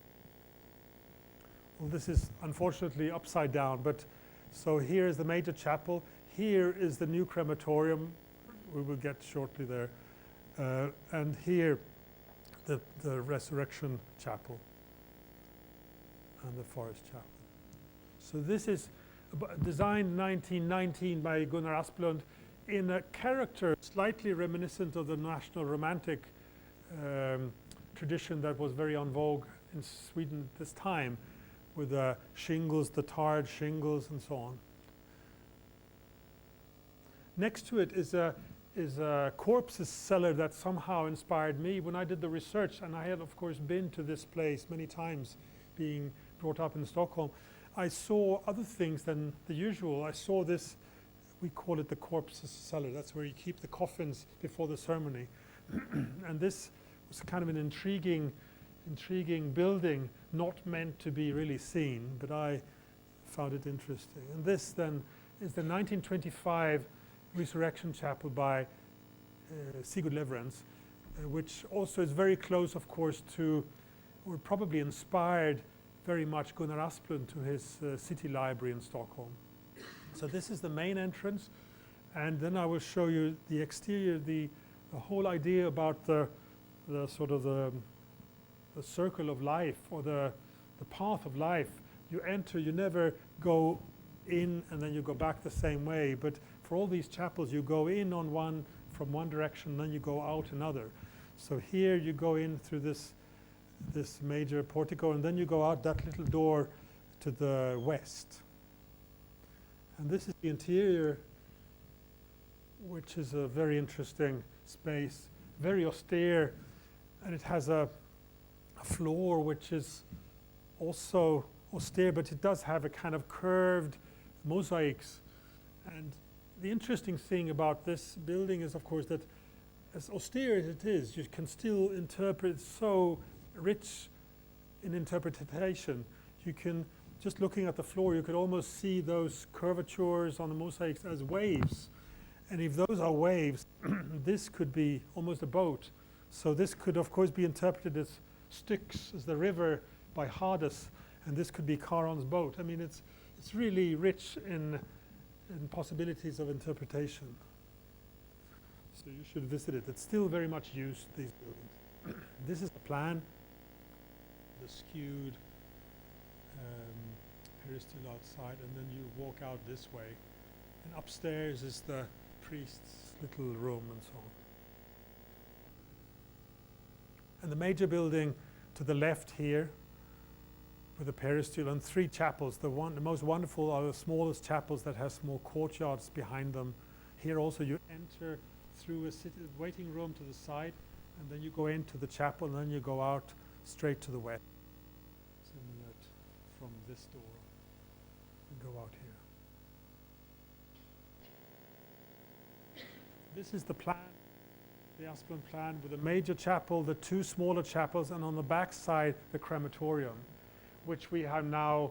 Well, this is unfortunately upside down, but so here is the major chapel. Here is the new crematorium. We will get shortly there. And here, the Resurrection Chapel and the Forest Chapel. So this is designed 1919 by Gunnar Asplund in a character slightly reminiscent of the National Romantic tradition that was very en vogue in Sweden at this time, with the shingles, the tarred shingles, and so on. Next to it is a corpses cellar that somehow inspired me when I did the research, and I had of course been to this place many times, being brought up in Stockholm. I saw other things than the usual. I saw this, we call it the corpses cellar. That's where you keep the coffins before the ceremony. And this was kind of an intriguing building, not meant to be really seen, but I found it interesting. And this then is the 1925 Resurrection Chapel by Sigurd Leverance, which also is very close, of course, to, or probably inspired very much Gunnar Asplund to his city library in Stockholm. So this is the main entrance, and then I will show you the exterior, the whole idea about the sort of the circle of life, or the path of life. You enter, you never go in and then you go back the same way, but for all these chapels you go in on one from one direction, then you go out another. So here you go in through this major portico, and then you go out that little door to the west. And this is the interior, which is a very interesting space, very austere, and it has a floor which is also austere, but it does have a kind of curved mosaics. And the interesting thing about this building is, of course, that as austere as it is, you can still interpret so rich in interpretation. You can, just looking at the floor, you could almost see those curvatures on the mosaics as waves. And if those are waves, this could be almost a boat. So this could, of course, be interpreted as Styx, as the river by Hades, and this could be Charon's boat. I mean, it's really rich in possibilities of interpretation. So you should visit it. It's still very much used, these buildings. This is the plan, the skewed peristyle outside, and then you walk out this way. And upstairs is the priest's little room and so on. And the major building to the left here, with a peristyle and three chapels. The most wonderful are the smallest chapels that have small courtyards behind them. Here also you enter through a waiting room to the side, and then you go into the chapel, and then you go out straight to the west. Similar from this door, and go out here. This is the plan, the Asplund plan, with a major chapel, the two smaller chapels, and on the back side the crematorium, which we have now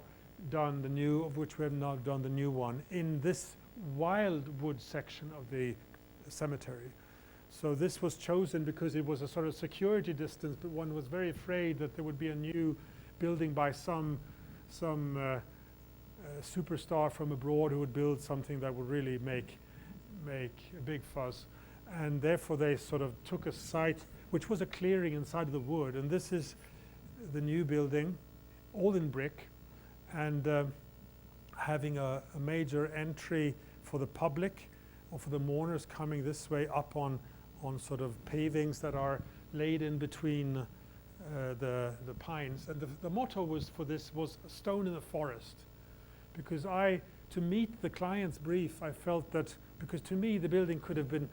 done the new one in this wildwood section of the cemetery. So this was chosen because it was a sort of security distance, but one was very afraid that there would be a new building by some superstar from abroad who would build something that would really make a big fuss. And therefore they sort of took a site which was a clearing inside of the wood, and this is the new building, all in brick, and having a major entry for the public or for the mourners coming this way up on sort of pavings that are laid in between the pines. And the motto was for this was a stone in the forest, because to meet the client's brief, I felt that, because to me the building could have been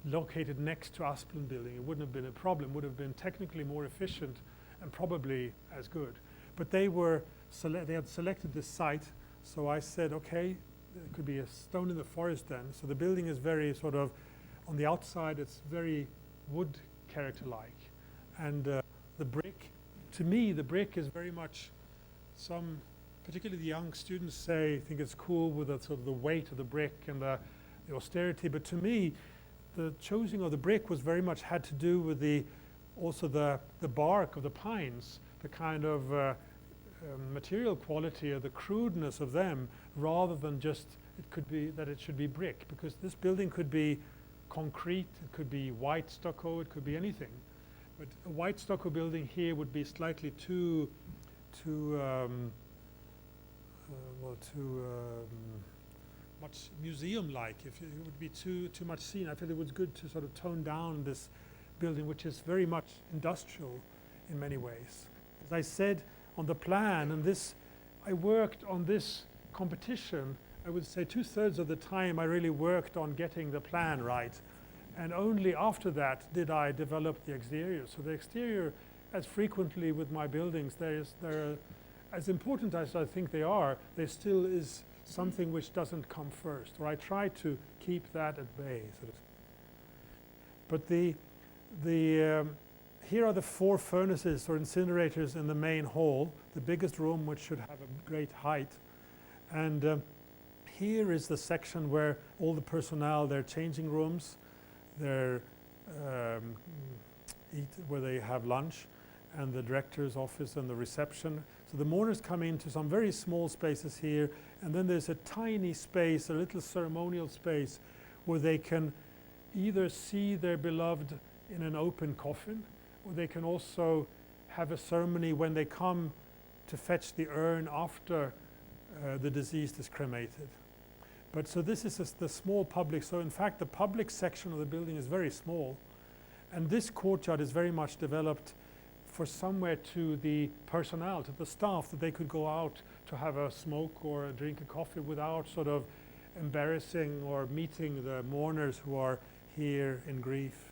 located next to Asplund building. It wouldn't have been a problem, would have been technically more efficient and probably as good. But they had selected this site, so I said, okay, it could be a stone in the forest then. So the building is very sort of, on the outside it's very wood character-like. And the brick to me, the brick is very much particularly the young students think it's cool with the sort of the weight of the brick and the austerity. But to me, the choosing of the brick was very much had to do with also the bark of the pines, the kind of material quality or the crudeness of them, rather than just it should be brick, because this building could be concrete, it could be white stucco, it could be anything. But a white stucco building here would be slightly too much museum-like. It would be too much seen. I feel it was good to sort of tone down this building, which is very much industrial in many ways. As I said on the plan, and I worked on this competition, I would say 2/3 of the time I really worked on getting the plan right. And only after that did I develop the exterior. So the exterior, as frequently with my buildings, they're as important as I think they are, there still is something which doesn't come first, or I try to keep that at bay. But here are the 4 furnaces or incinerators in the main hall, the biggest room, which should have a great height. And here is the section where all the personnel, their changing rooms, their where they have lunch, and the director's office and the reception. So the mourners come into some very small spaces here, and then there's a tiny space, a little ceremonial space, where they can either see their beloved in an open coffin, or they can also have a ceremony when they come to fetch the urn after the deceased is cremated. But so this is the small public. So in fact, the public section of the building is very small, and this courtyard is very much developed for somewhere to the personnel, to the staff, that they could go out to have a smoke or a drink of coffee without sort of embarrassing or meeting the mourners who are here in grief.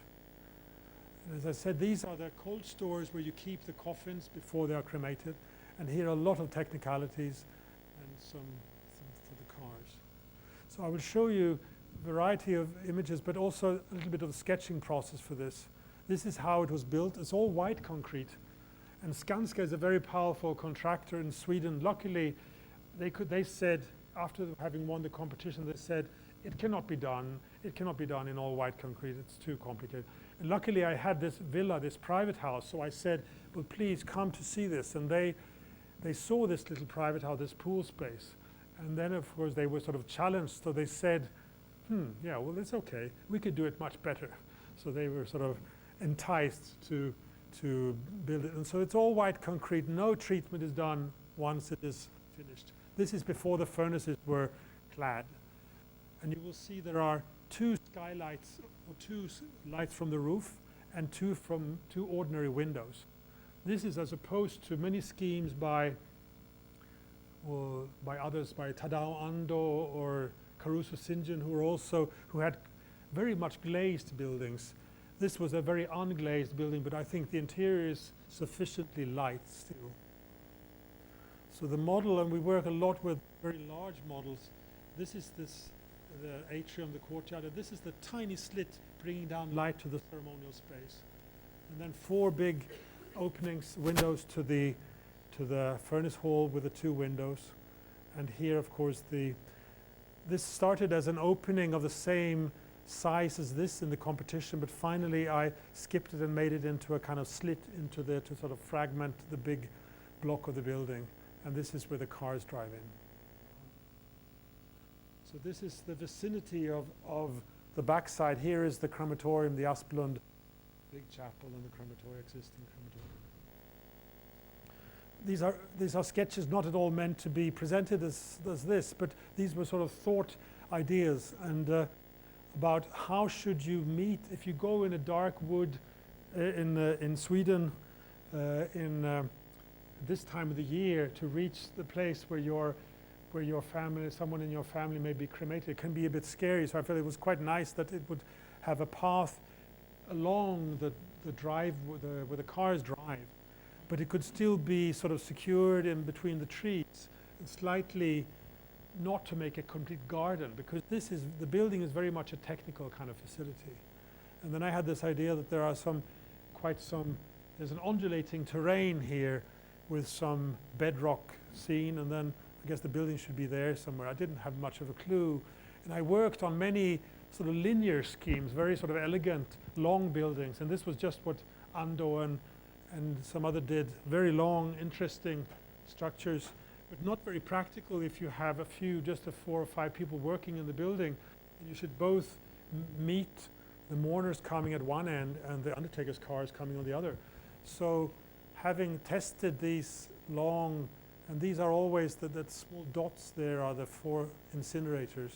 And as I said, these are the cold stores where you keep the coffins before they are cremated. And here are a lot of technicalities and some for the cars. So I will show you a variety of images, but also a little bit of the sketching process for this. This is how it was built. It's all white concrete. And Skanska is a very powerful contractor in Sweden. Luckily, they said, after having won the competition, they said, it cannot be done. It cannot be done in all white concrete. It's too complicated. And luckily, I had this villa, this private house. So I said, well, please come to see this. And they saw this little private house, this pool space. And then, of course, they were sort of challenged. So they said, yeah, well, it's okay. We could do it much better. So they were sort of enticed to build it. And so it's all white concrete. No treatment is done once it is finished. This is before the furnaces were clad. And you will see there are 2 skylights, or 2 lights from the roof, and 2 from 2 ordinary windows. This is as opposed to many schemes by others, by Tadao Ando or Caruso Sinjin, who had very much glazed buildings. This was a very unglazed building, but I think the interior is sufficiently light still. So the model, and we work a lot with very large models. This is the atrium, the courtyard, and this is the tiny slit bringing down light to the ceremonial space. And then 4 big openings, windows to the furnace hall with the 2 windows. And here, of course, this started as an opening of the same size as this in the competition, but finally I skipped it and made it into a kind of slit into there to sort of fragment the big block of the building. And this is where the cars drive in. So this is the vicinity of the backside. Here is the crematorium, the Asplund big chapel, and the crematorium, existing crematorium. These are sketches not at all meant to be presented as this, but these were sort of thought ideas and about how should you meet if you go in a dark wood in Sweden in this time of the year to reach the place where your family, someone in your family may be cremated. It can be a bit scary, so I felt it was quite nice that it would have a path along the drive where the cars drive, but it could still be sort of secured in between the trees and slightly not to make a complete garden, because the building is very much a technical kind of facility. And then I had this idea that there are quite some there's an undulating terrain here with some bedrock scene, and then I guess the building should be there somewhere. I didn't have much of a clue. And I worked on many sort of linear schemes, very sort of elegant, long buildings. And this was just what Ando and some other did, very long, interesting structures, but not very practical if you have just 4 or 5 people working in the building. And you should both meet the mourners coming at one end and the undertaker's cars coming on the other. So having tested these long, and these are always that small dots there are the 4 incinerators.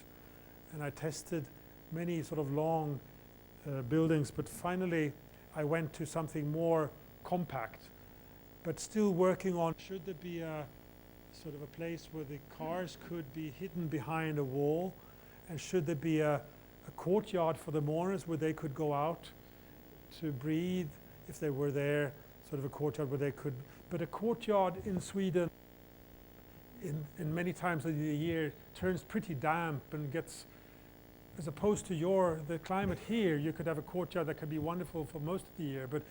And I tested many sort of long buildings, but finally I went to something more compact, but still working on, should there be a sort of a place where the cars could be hidden behind a wall, and should there be a courtyard for the mourners where they could go out to breathe if they were there, sort of a courtyard where they could, but a courtyard in Sweden in many times of the year turns pretty damp and gets, as opposed to the climate here, you could have a courtyard that could be wonderful for most of the year, but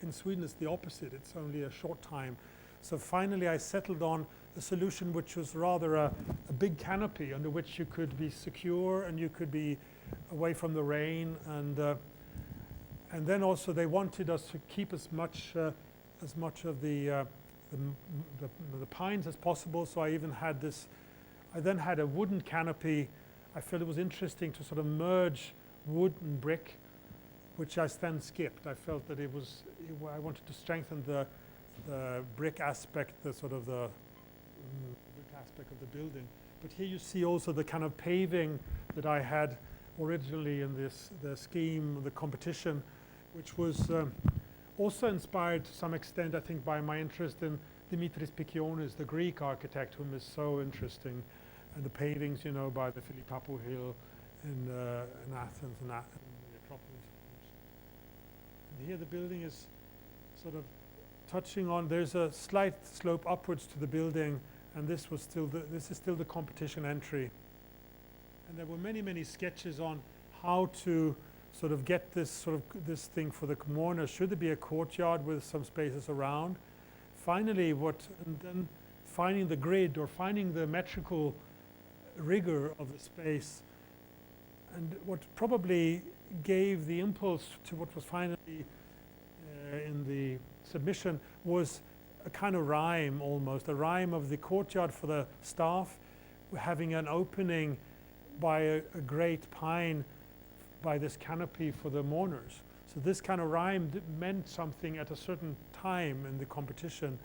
in Sweden it's the opposite, it's only a short time. So finally I settled on a solution which was rather a big canopy under which you could be secure and you could be away from the rain, and then also they wanted us to keep as much of the pines as possible. So I then had a wooden canopy. I felt it was interesting to sort of merge wood and brick, which I then skipped. I felt that I wanted to strengthen the brick aspect, the brick aspect of the building. But here you see also the kind of paving that I had originally in the scheme, the competition, which was also inspired to some extent, I think, by my interest in Dimitris Pikionis, the Greek architect, whom is so interesting, and the pavings, you know, by the Philippapo Hill in Athens and the Acropolis. And here the building is sort of touching on, there's a slight slope upwards to the building, and this is still the competition entry. And there were many sketches on how to sort of get this thing for the mourners. Should there be a courtyard with some spaces around? Finally, and then finding the grid or finding the metrical rigor of the space. And what probably gave the impulse to what was finally in the submission was a kind of rhyme, almost a rhyme of the courtyard for the staff, having an opening by a great pine by this canopy for the mourners. So this kind of rhyme meant something at a certain time in the competition.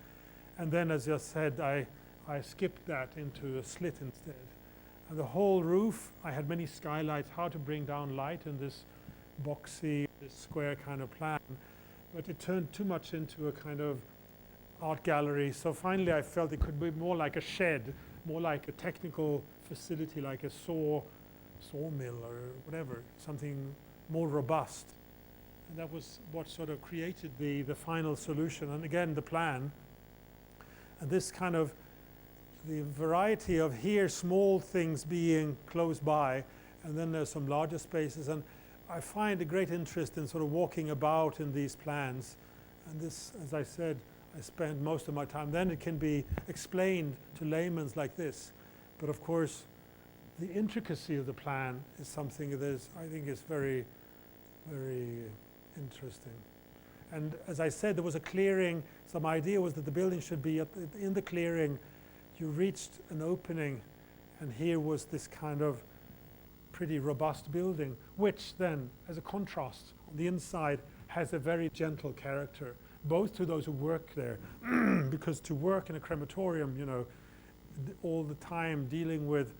And then, as I said, I skipped that into a slit instead. And the whole roof, I had many skylights, how to bring down light in this boxy, this square kind of plan. But it turned too much into a kind of art gallery. So finally I felt it could be more like a shed, more like a technical facility, like a sawmill or whatever, something more robust. And that was what sort of created the final solution. And again, the plan. And this kind of, the variety of here small things being close by, and then there's some larger spaces. And I find a great interest in sort of walking about in these plans. And this, as I said, I spend most of my time. Then it can be explained to laymen like this. But of course, the intricacy of the plan is something that I think is very, very interesting. And as I said, there was a clearing. Some idea was that the building should be in the clearing. You reached an opening, and here was this kind of pretty robust building, which then, as a contrast, on the inside has a very gentle character, both to those who work there, because to work in a crematorium, you know, all the time dealing with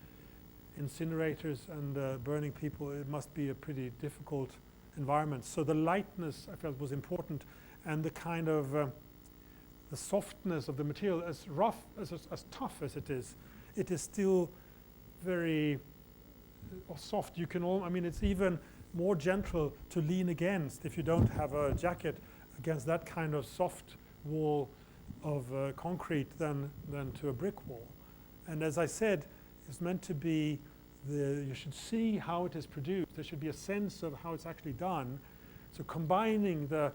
incinerators and burning people, it must be a pretty difficult environment. So the lightness I felt was important, and the kind of the softness of the material, as rough, as tough as it is still very soft. You can I mean, it's even more gentle to lean against if you don't have a jacket against that kind of soft wall of concrete than to a brick wall. And as I said, it's meant to be you should see how it is produced. There should be a sense of how it's actually done. So combining the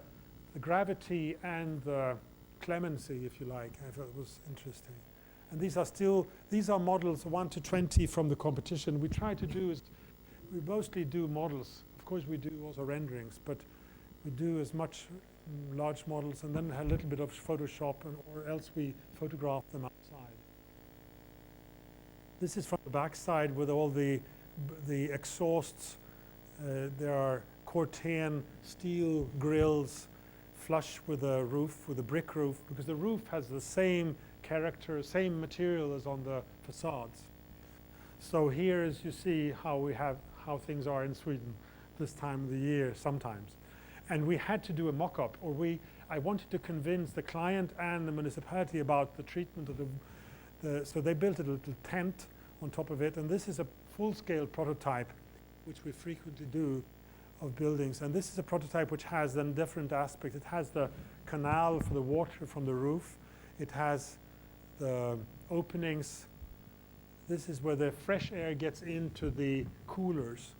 the gravity and the clemency, if you like. I thought it was interesting. And these are models 1 to 20 from the competition. We try to do is, we mostly do models. Of course we do also renderings, but we do as much large models and then a little bit of Photoshop, or else we photograph them outside. This is from the back side with all the exhausts. There are Corten steel grills flush with the roof, with the brick roof, because the roof has the same character, same material as on the facades. So here, as you see, how things are in Sweden this time of the year sometimes. And we had to do a mock-up, or I wanted to convince the client and the municipality about the treatment of so they built a little tent on top of it, and this is a full-scale prototype, which we frequently do, of buildings. And this is a prototype which has then different aspects. It has the canal for the water from the roof. It has the openings. This is where the fresh air gets into the coolers,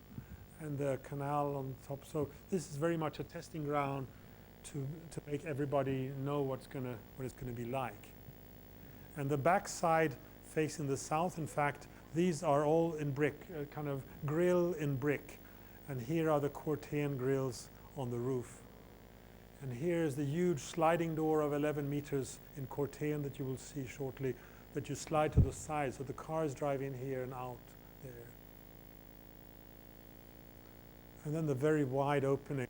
and the canal on top. So this is very much a testing ground to make everybody know what it's gonna be like. And the back side facing the south, in fact, these are all in brick, kind of grill in brick. And here are the Corten grills on the roof. And here is the huge sliding door of 11 meters in Corten that you will see shortly, that you slide to the side, so the cars drive in here and out there. And then the very wide opening,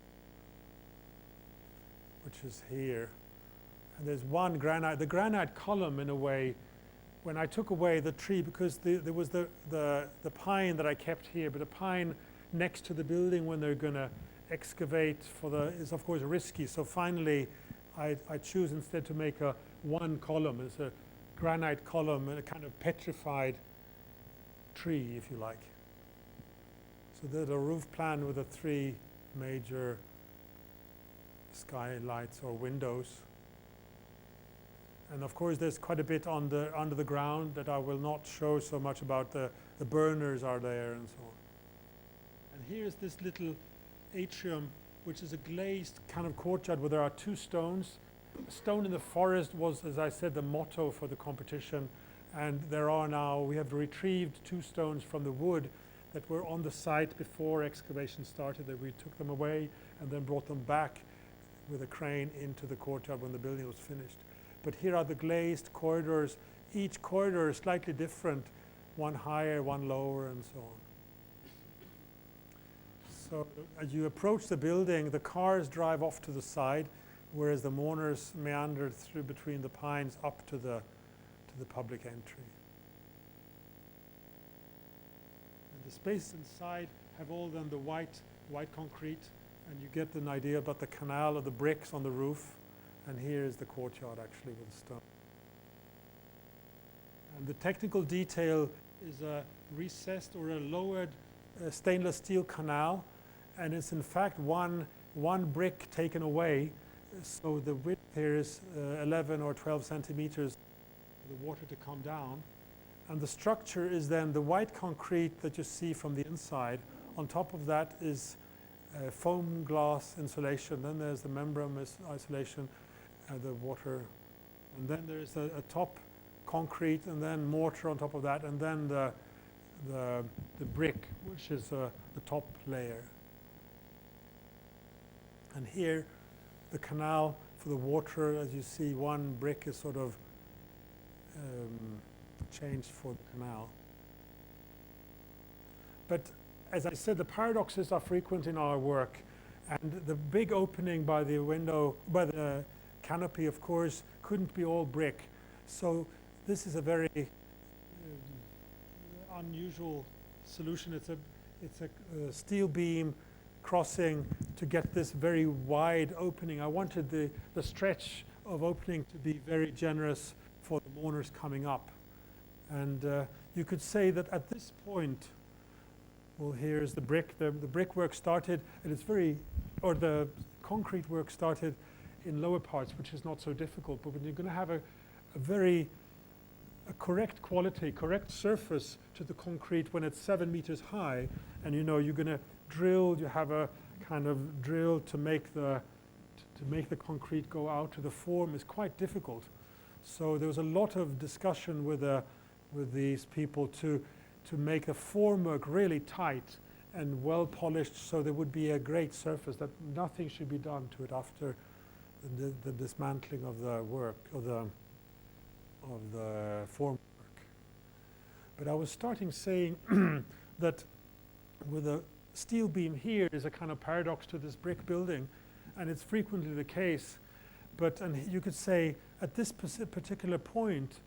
which is here. And there's one granite, the granite column in a way, when I took away the tree, because there was the pine that I kept here, but the pine next to the building when they're going to excavate is of course risky. So finally, I choose instead to make a one column. It's a granite column and a kind of petrified tree, if you like. So there's a roof plan with the 3 major skylights or windows. And of course, there's quite a bit under the ground that I will not show so much about. The burners are there and so on. And here's this little atrium, which is a glazed kind of courtyard where there are 2 stones. A stone in the forest was, as I said, the motto for the competition. And we have retrieved 2 stones from the wood that were on the site before excavation started, that we took them away and then brought them back with a crane into the courtyard when the building was finished. But here are the glazed corridors. Each corridor is slightly different, one higher, one lower, and so on. So as you approach the building, the cars drive off to the side, whereas the mourners meander through between the pines up to the public entry. And the spaces inside have all then the white concrete, and you get an idea about the canal of the bricks on the roof. And here is the courtyard actually with the stone. And the technical detail is a recessed or a lowered stainless steel canal, and it's in fact one brick taken away, so the width here is 11 or 12 centimeters for the water to come down. And the structure is then the white concrete that you see from the inside. On top of that is foam glass insulation. Then there's the membrane isolation, the water, and then there's a top concrete, and then mortar on top of that, and then the brick, which is the top layer. And here, the canal for the water, as you see, one brick is sort of changed for the canal. But as I said, the paradoxes are frequent in our work, and the big opening by the window, by the canopy, of course, couldn't be all brick. So this is a very unusual solution. It's a steel beam crossing to get this very wide opening. I wanted the stretch of opening to be very generous for the mourners coming up. And you could say that at this point, well, here's the brick. The brickwork started, and the concrete work started in lower parts, which is not so difficult. But when you're going to have a correct quality, correct surface to the concrete when it's 7 meters high, and you're going to drill, you have a kind of drill to make to to make the concrete go out to the form is quite difficult. So there was a lot of discussion with these people to make the formwork really tight and well polished, so there would be a great surface, that nothing should be done to it after the dismantling of the work, of the formwork. But I was starting saying that with a steel beam here is a kind of paradox to this brick building, and it's frequently the case. And you could say at this particular point,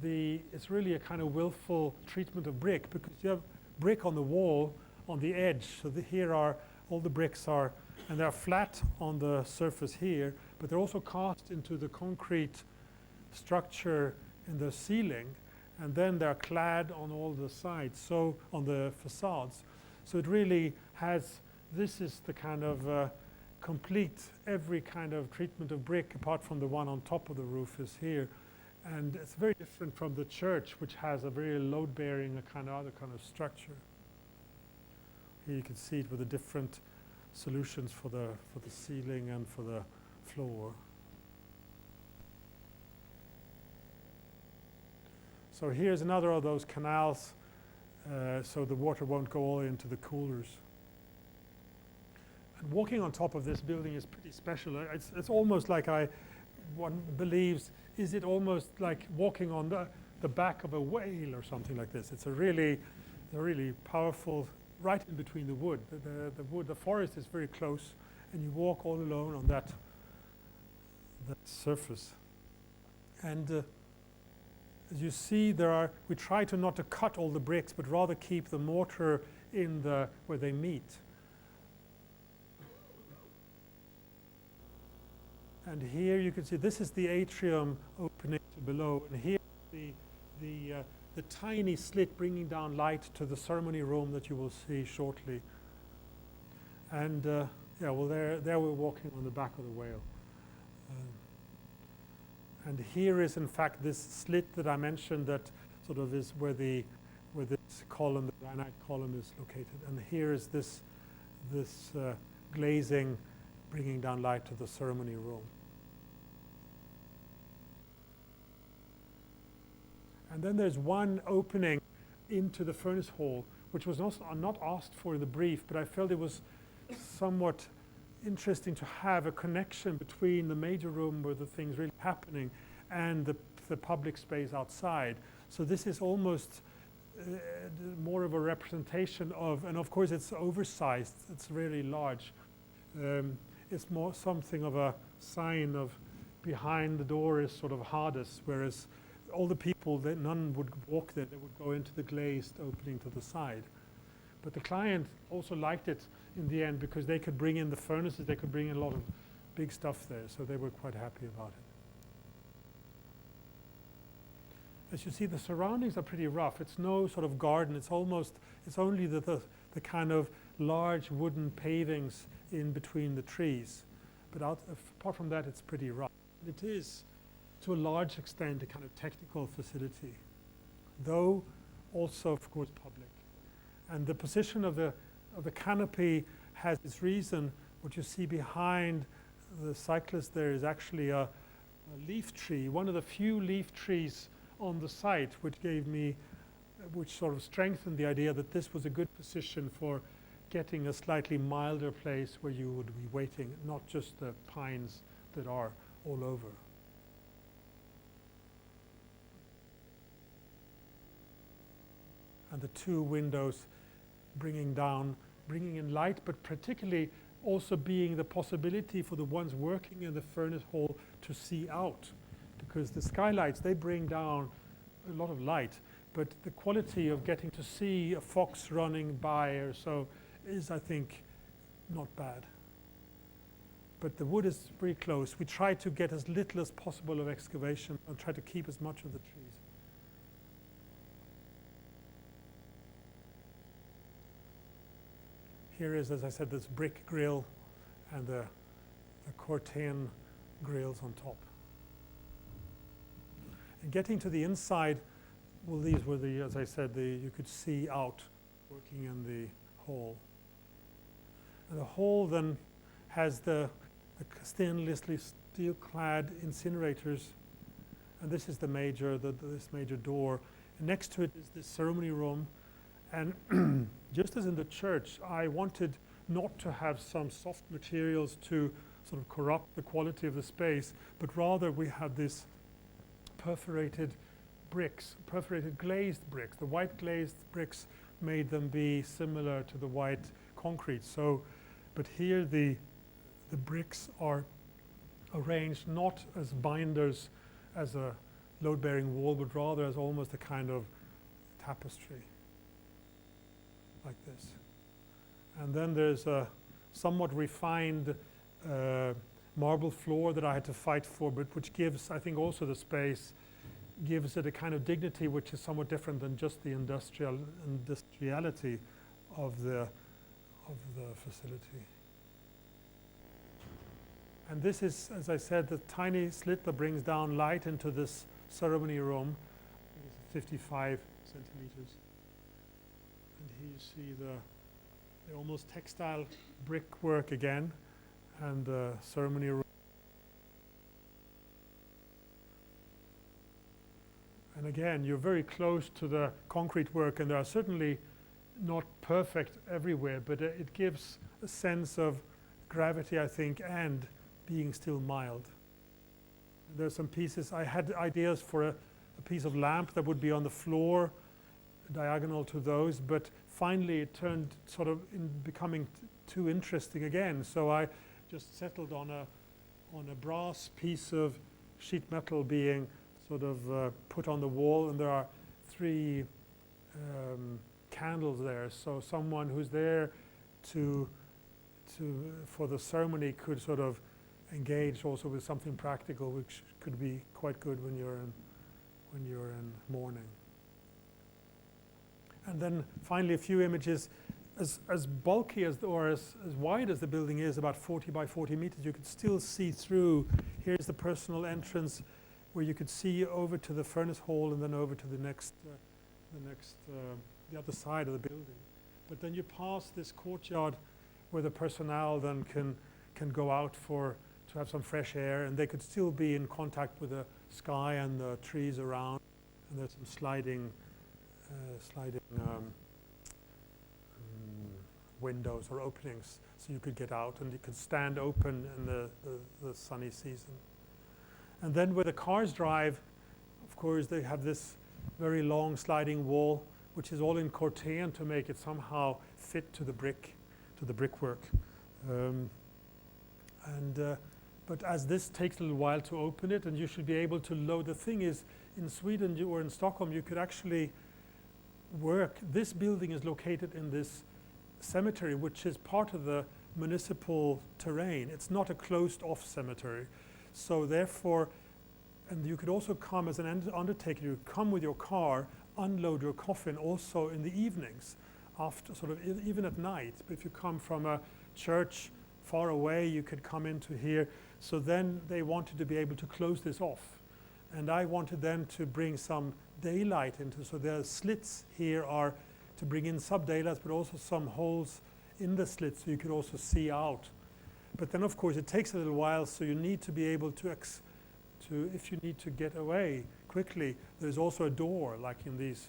it's really a kind of willful treatment of brick, because you have brick on the wall, on the edge. So here are all the bricks are, and they're flat on the surface here, but they're also cast into the concrete structure in the ceiling, and then they're clad on all the sides, so on the facades. So it really has, this is the kind of complete, every kind of treatment of brick, apart from the one on top of the roof is here. And it's very different from the church, which has a very load-bearing, other kind of structure. Here you can see it with the different solutions for the ceiling and for the floor. So here's another of those canals, so the water won't go all into the coolers. And walking on top of this building is pretty special. It's almost like one believes, is it almost like walking on the back of a whale or something like this? It's a really powerful, right in between the wood. The forest is very close, and you walk all alone on that surface. And as you see, we try to not to cut all the bricks, but rather keep the mortar in where they meet. And here you can see this is the atrium opening to below, and here the tiny slit bringing down light to the ceremony room that you will see shortly. And there we're walking on the back of the whale. And here is, in fact, this slit that I mentioned that sort of is where this column, the granite column, is located. And here is this glazing bringing down light to the ceremony room. And then there's one opening into the furnace hall, which was not asked for in the brief, but I felt it was somewhat interesting to have a connection between the major room where the thing's really happening and the public space outside. So this is almost more of a representation of, and of course it's oversized, it's really large. It's more something of a sign of behind the door is sort of hardest, whereas all the people, none would walk there, they would go into the glazed opening to the side. But the client also liked it in the end because they could bring in the furnaces, they could bring in a lot of big stuff there, so they were quite happy about it. As you see, the surroundings are pretty rough. It's no sort of garden, it's only the kind of large wooden pavings in between the trees. But apart from that, it's pretty rough. It is, to a large extent, a kind of technical facility, though also, of course, public. And the position of the canopy has its reason. What you see behind the cyclist there is actually a leaf tree, one of the few leaf trees on the site, which sort of strengthened the idea that this was a good position for getting a slightly milder place where you would be waiting, not just the pines that are all over. And the two windows bringing in light, but particularly also being the possibility for the ones working in the furnace hall to see out. Because the skylights, they bring down a lot of light, but the quality of getting to see a fox running by or so is, I think, not bad. But the wood is very close. We try to get as little as possible of excavation and try to keep as much of the trees. Here is, as I said, this brick grill and the Corten grills on top. And getting to the inside, well, these were as I said, you could see out working in the hall. And the hall then has the the stainless steel-clad incinerators, and this is the major, this major door. And next to it is this ceremony room, and just as in the church, I wanted not to have some soft materials to sort of corrupt the quality of the space, but rather we had this perforated bricks, perforated glazed bricks. The white glazed bricks made them be similar to the white concrete. So, but here the bricks are arranged not as binders as a load-bearing wall, but rather as almost a kind of tapestry, like this. And then there's a somewhat refined marble floor that I had to fight for, but which gives, I think, also the space, gives it a kind of dignity which is somewhat different than just the industriality of the facility. And this is, as I said, the tiny slit that brings down light into this ceremony room. It's 55 centimeters. And here you see the almost textile brickwork again, and the ceremony room. And again, you're very close to the concrete work, and there are certainly not perfect everywhere, but it gives a sense of gravity, I think, and being still mild. There are some pieces, I had ideas for a piece of lamp that would be on the floor, diagonal to those, but finally it turned sort of in becoming too interesting again. So I just settled on a brass piece of sheet metal being sort of put on the wall, and there are 3 candles there. So someone who's there for the ceremony could sort of engage also with something practical, which could be quite good when you're in mourning. And then finally a few images. As bulky or as wide as the building is, about 40 by 40 meters, you could still see through. Here's the personal entrance where you could see over to the furnace hall and then over to the other side of the building. But then you pass this courtyard where the personnel then can go out to have some fresh air, and they could still be in contact with the sky and the trees around. And there's some sliding windows or openings, so you could get out and you could stand open in the sunny season. And then where the cars drive, of course, they have this very long sliding wall, which is all in corten to make it somehow fit to the brickwork. But as this takes a little while to open it, and you should be able to load. The thing is, in Sweden or in Stockholm, you could actually work. This building is located in this cemetery, which is part of the municipal terrain. It's not a closed-off cemetery. So therefore, and you could also come as an undertaker, you come with your car, unload your coffin also in the evenings, after sort of even at night. But if you come from a church far away, you could come into here. So then they wanted to be able to close this off. And I wanted them to bring some daylight into, so the slits here are to bring in some daylight, but also some holes in the slits so you could also see out. But then of course it takes a little while, so you need to be able to if you need to get away quickly, there's also a door, like in these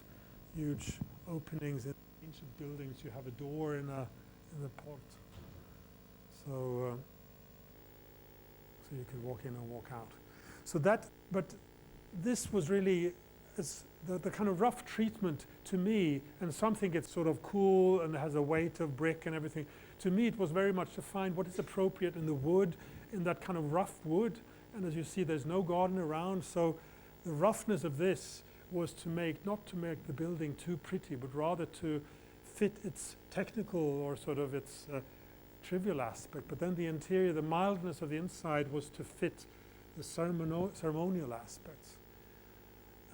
huge openings in ancient buildings, you have a door in the port. So you can walk in and walk out. So that, but this was really the kind of rough treatment to me, and something it's sort of cool and has a weight of brick and everything. To me, it was very much to find what is appropriate in the wood, in that kind of rough wood. And as you see, there's no garden around, so the roughness of this was not to make the building too pretty, but rather to fit its technical or sort of its trivial aspect. But then the interior, the mildness of the inside was to fit the ceremonial aspects.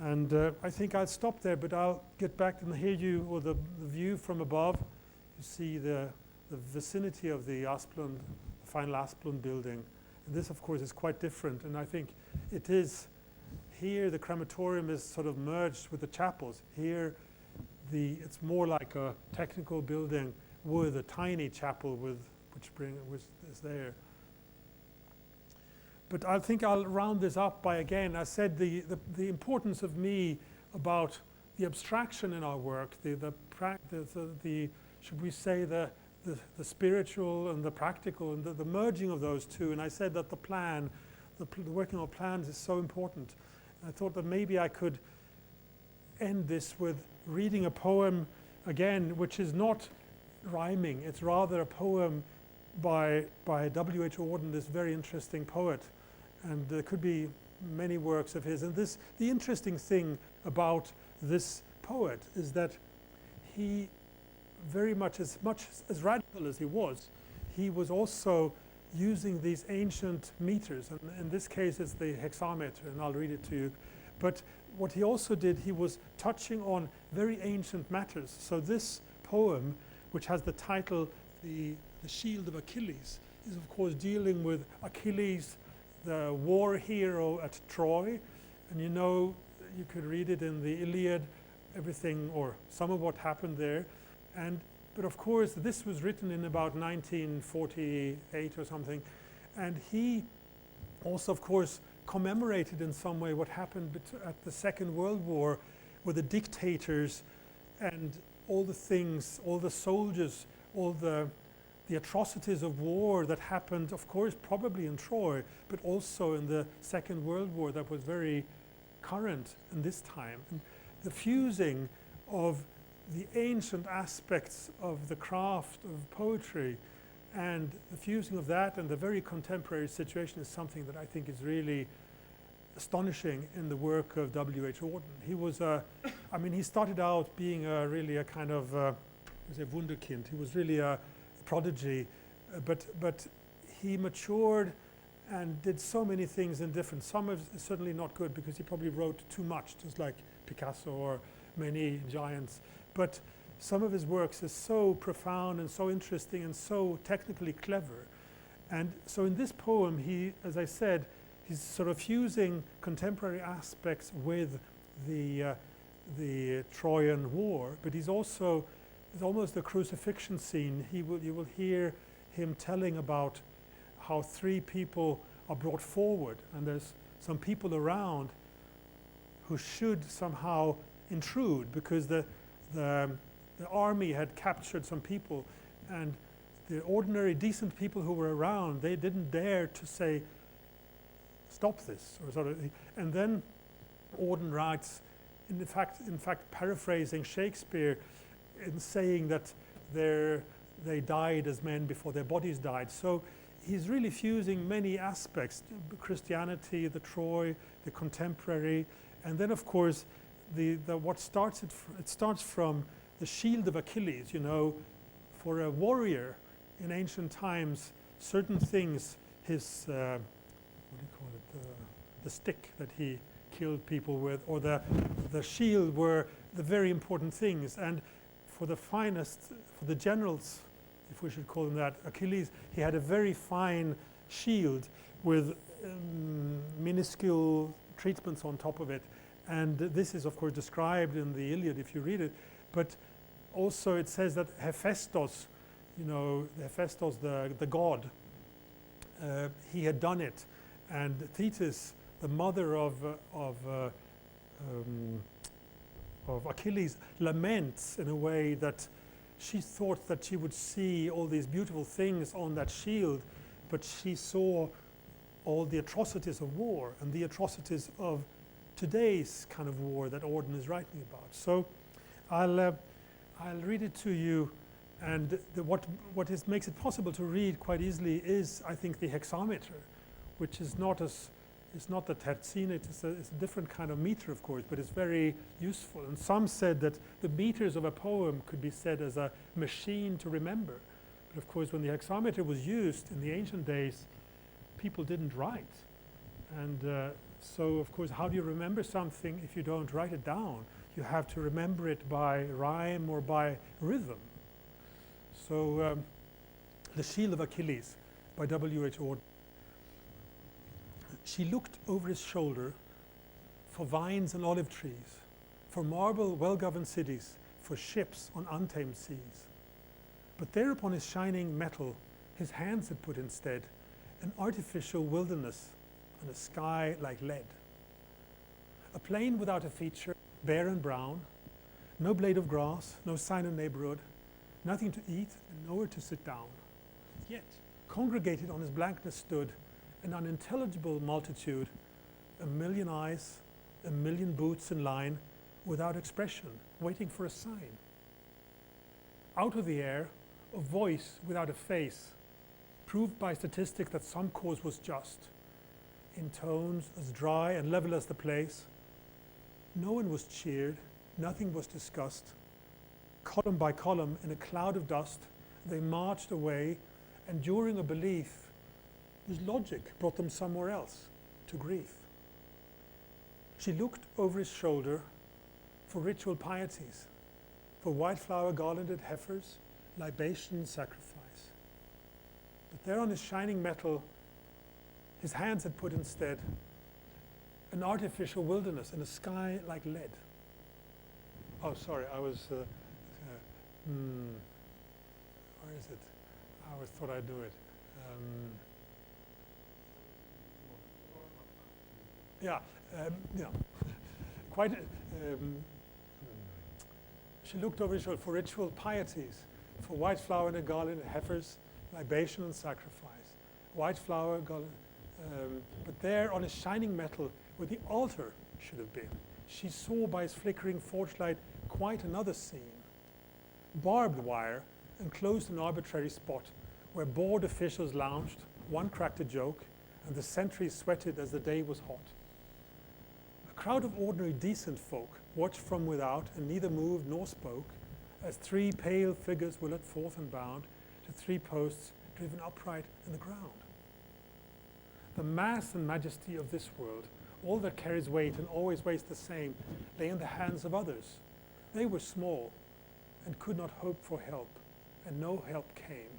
And I think I'll stop there, but I'll get back and hear you, or the view from above. You see the vicinity of the Asplund, the final Asplund building. And this, of course, is quite different. And I think it is, here the crematorium is sort of merged with the chapels. Here it's more like a technical building with a tiny chapel which is there. But I think I'll round this up by, again, I said the importance of me about the abstraction in our work, the should we say, the spiritual and the practical, and the merging of those two. And I said that the plan, the working on plans is so important. And I thought that maybe I could end this with reading a poem again, which is not rhyming. It's rather a poem by W.H. Auden, this very interesting poet. And there could be many works of his. And the interesting thing about this poet is that he very much as radical as he was also using these ancient meters. And in this case, it's the hexameter, and I'll read it to you. But what he also did, he was touching on very ancient matters. So this poem, which has the title, The Shield of Achilles, is of course dealing with Achilles, the war hero at Troy. And you know, you could read it in the Iliad, everything or some of what happened there. But of course, this was written in about 1948 or something. And he also, of course, commemorated in some way what happened at the Second World War, with the dictators and all the things, all the soldiers, all the atrocities of war that happened, of course, probably in Troy, but also in the Second World War that was very current in this time. And the fusing of the ancient aspects of the craft of poetry and the fusing of that and the very contemporary situation is something that I think is really astonishing in the work of W.H. Auden. He was he started out being really a kind of wunderkind. He was really a prodigy, but he matured and did so many things in different. Some of it is certainly not good because he probably wrote too much, just like Picasso or many giants. But some of his works is so profound and so interesting and so technically clever. And so in this poem, he, as I said, he's sort of fusing contemporary aspects with the Trojan War, but he's also, it's almost a crucifixion scene. You will hear him telling about how three people are brought forward, and there's some people around who should somehow intrude because the army had captured some people, and the ordinary decent people who were around, they didn't dare to say, stop this, or sort of. And then Auden writes, in fact paraphrasing Shakespeare, in saying that they died as men before their bodies died. So he's really fusing many aspects: Christianity, the Troy, the contemporary, and then of course what starts it starts from the shield of Achilles. You know, for a warrior in ancient times, certain things, his what do you call it, the stick that he killed people with, or the shield, were the very important things. And for the finest, for the generals, if we should call them that, Achilles, he had a very fine shield with minuscule treatments on top of it. And this is of course described in the Iliad if you read it. But also it says that Hephaestus, you know, Hephaestus the god, he had done it. And Thetis, the mother of Achilles, laments in a way that she thought that she would see all these beautiful things on that shield, but she saw all the atrocities of war and the atrocities of today's kind of war that Auden is writing about. So I'll read it to you, and what makes it possible to read quite easily is, I think, the hexameter, which is not the terzinate, it's a different kind of meter, of course, but it's very useful. And some said that the meters of a poem could be said as a machine to remember. But of course, when the hexameter was used in the ancient days, people didn't write. And so, of course, how do you remember something if you don't write it down? You have to remember it by rhyme or by rhythm. So, The Shield of Achilles by W.H. Auden. She looked over his shoulder for vines and olive trees, for marble well-governed cities, for ships on untamed seas. But there upon his shining metal, his hands had put instead an artificial wilderness and a sky like lead. A plain without a feature, bare and brown, no blade of grass, no sign of neighborhood, nothing to eat and nowhere to sit down. Yet, congregated on his blankness stood an unintelligible multitude, a million eyes, a million boots in line, without expression, waiting for a sign. Out of the air, a voice without a face, proved by statistics that some cause was just, in tones as dry and level as the place. No one was cheered, nothing was discussed. Column by column, in a cloud of dust, they marched away, enduring a belief whose logic brought them somewhere else, to grief. She looked over his shoulder for ritual pieties, for white flower garlanded heifers, libation and sacrifice. But there on his shining metal, his hands had put instead an artificial wilderness and a sky like lead. Oh, sorry, I was, where is it? I always thought I'd do it. Quite, she looked over his shoulder for ritual pieties, for white flower and a garland of heifers, libation and sacrifice. White flower, garland, but there on his shining metal, where the altar should have been, she saw by his flickering torchlight quite another scene. Barbed wire enclosed an arbitrary spot where bored officials lounged, one cracked a joke, and the sentries sweated as the day was hot. A crowd of ordinary decent folk watched from without and neither moved nor spoke as three pale figures were led forth and bound to three posts driven upright in the ground. The mass and majesty of this world, all that carries weight and always weighs the same, lay in the hands of others. They were small and could not hope for help, and no help came.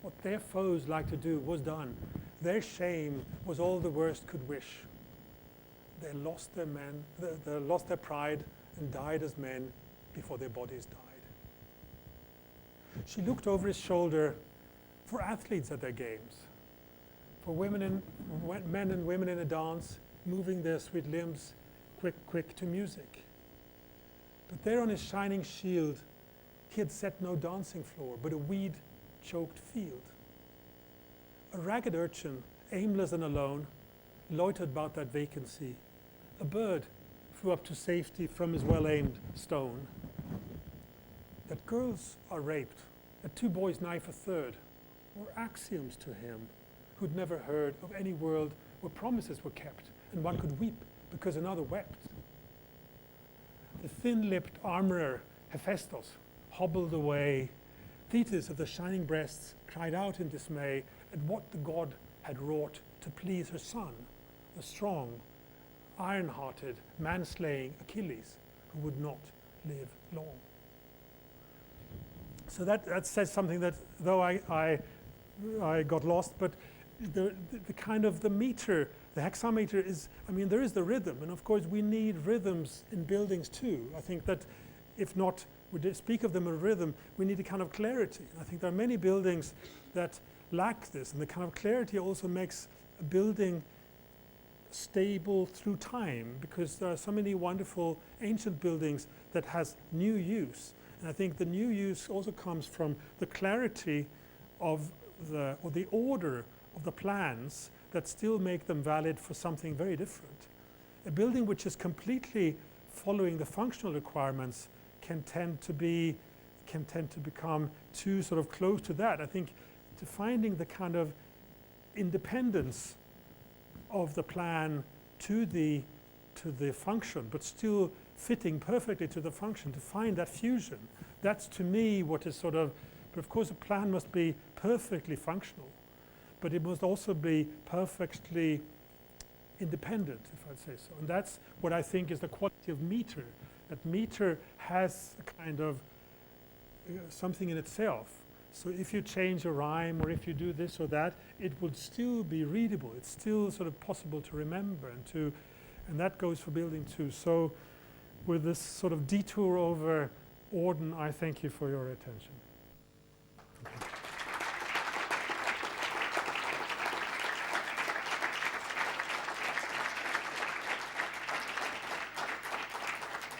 What their foes liked to do was done. Their shame was all the worst could wish. They lost their pride and died as men before their bodies died. She looked over his shoulder for athletes at their games, for men and women in a dance, moving their sweet limbs quick to music. But there on his shining shield, he had set no dancing floor, but a weed-choked field. A ragged urchin, aimless and alone, loitered about that vacancy. A bird flew up to safety from his well-aimed stone. That girls are raped, that two boys knife a third, were axioms to him, who'd never heard of any world where promises were kept and one could weep because another wept. The thin-lipped armorer Hephaestus hobbled away. Thetis of the shining breasts cried out in dismay at what the god had wrought to please her son, the strong, iron-hearted, man-slaying Achilles, who would not live long. So that says something that, though I got lost, but the kind of the meter, the hexameter is, I mean, there is the rhythm, and of course we need rhythms in buildings too. I think that if not, we speak of them in rhythm, we need a kind of clarity. And I think there are many buildings that lack this, and the kind of clarity also makes a building stable through time, because there are so many wonderful ancient buildings that has new use. And I think the new use also comes from the clarity of the order of the plans that still make them valid for something very different. A building which is completely following the functional requirements can tend to become too sort of close to that. I think to finding the kind of independence of the plan to the function, but still fitting perfectly to the function, to find that fusion, that's to me what is sort of, but of course a plan must be perfectly functional, but it must also be perfectly independent, if I'd say so. And that's what I think is the quality of meter. That meter has a kind of something in itself. So if you change a rhyme or if you do this or that, it would still be readable. It's still sort of possible to remember and that goes for building too. So with this sort of detour over Orden, I thank you for your attention.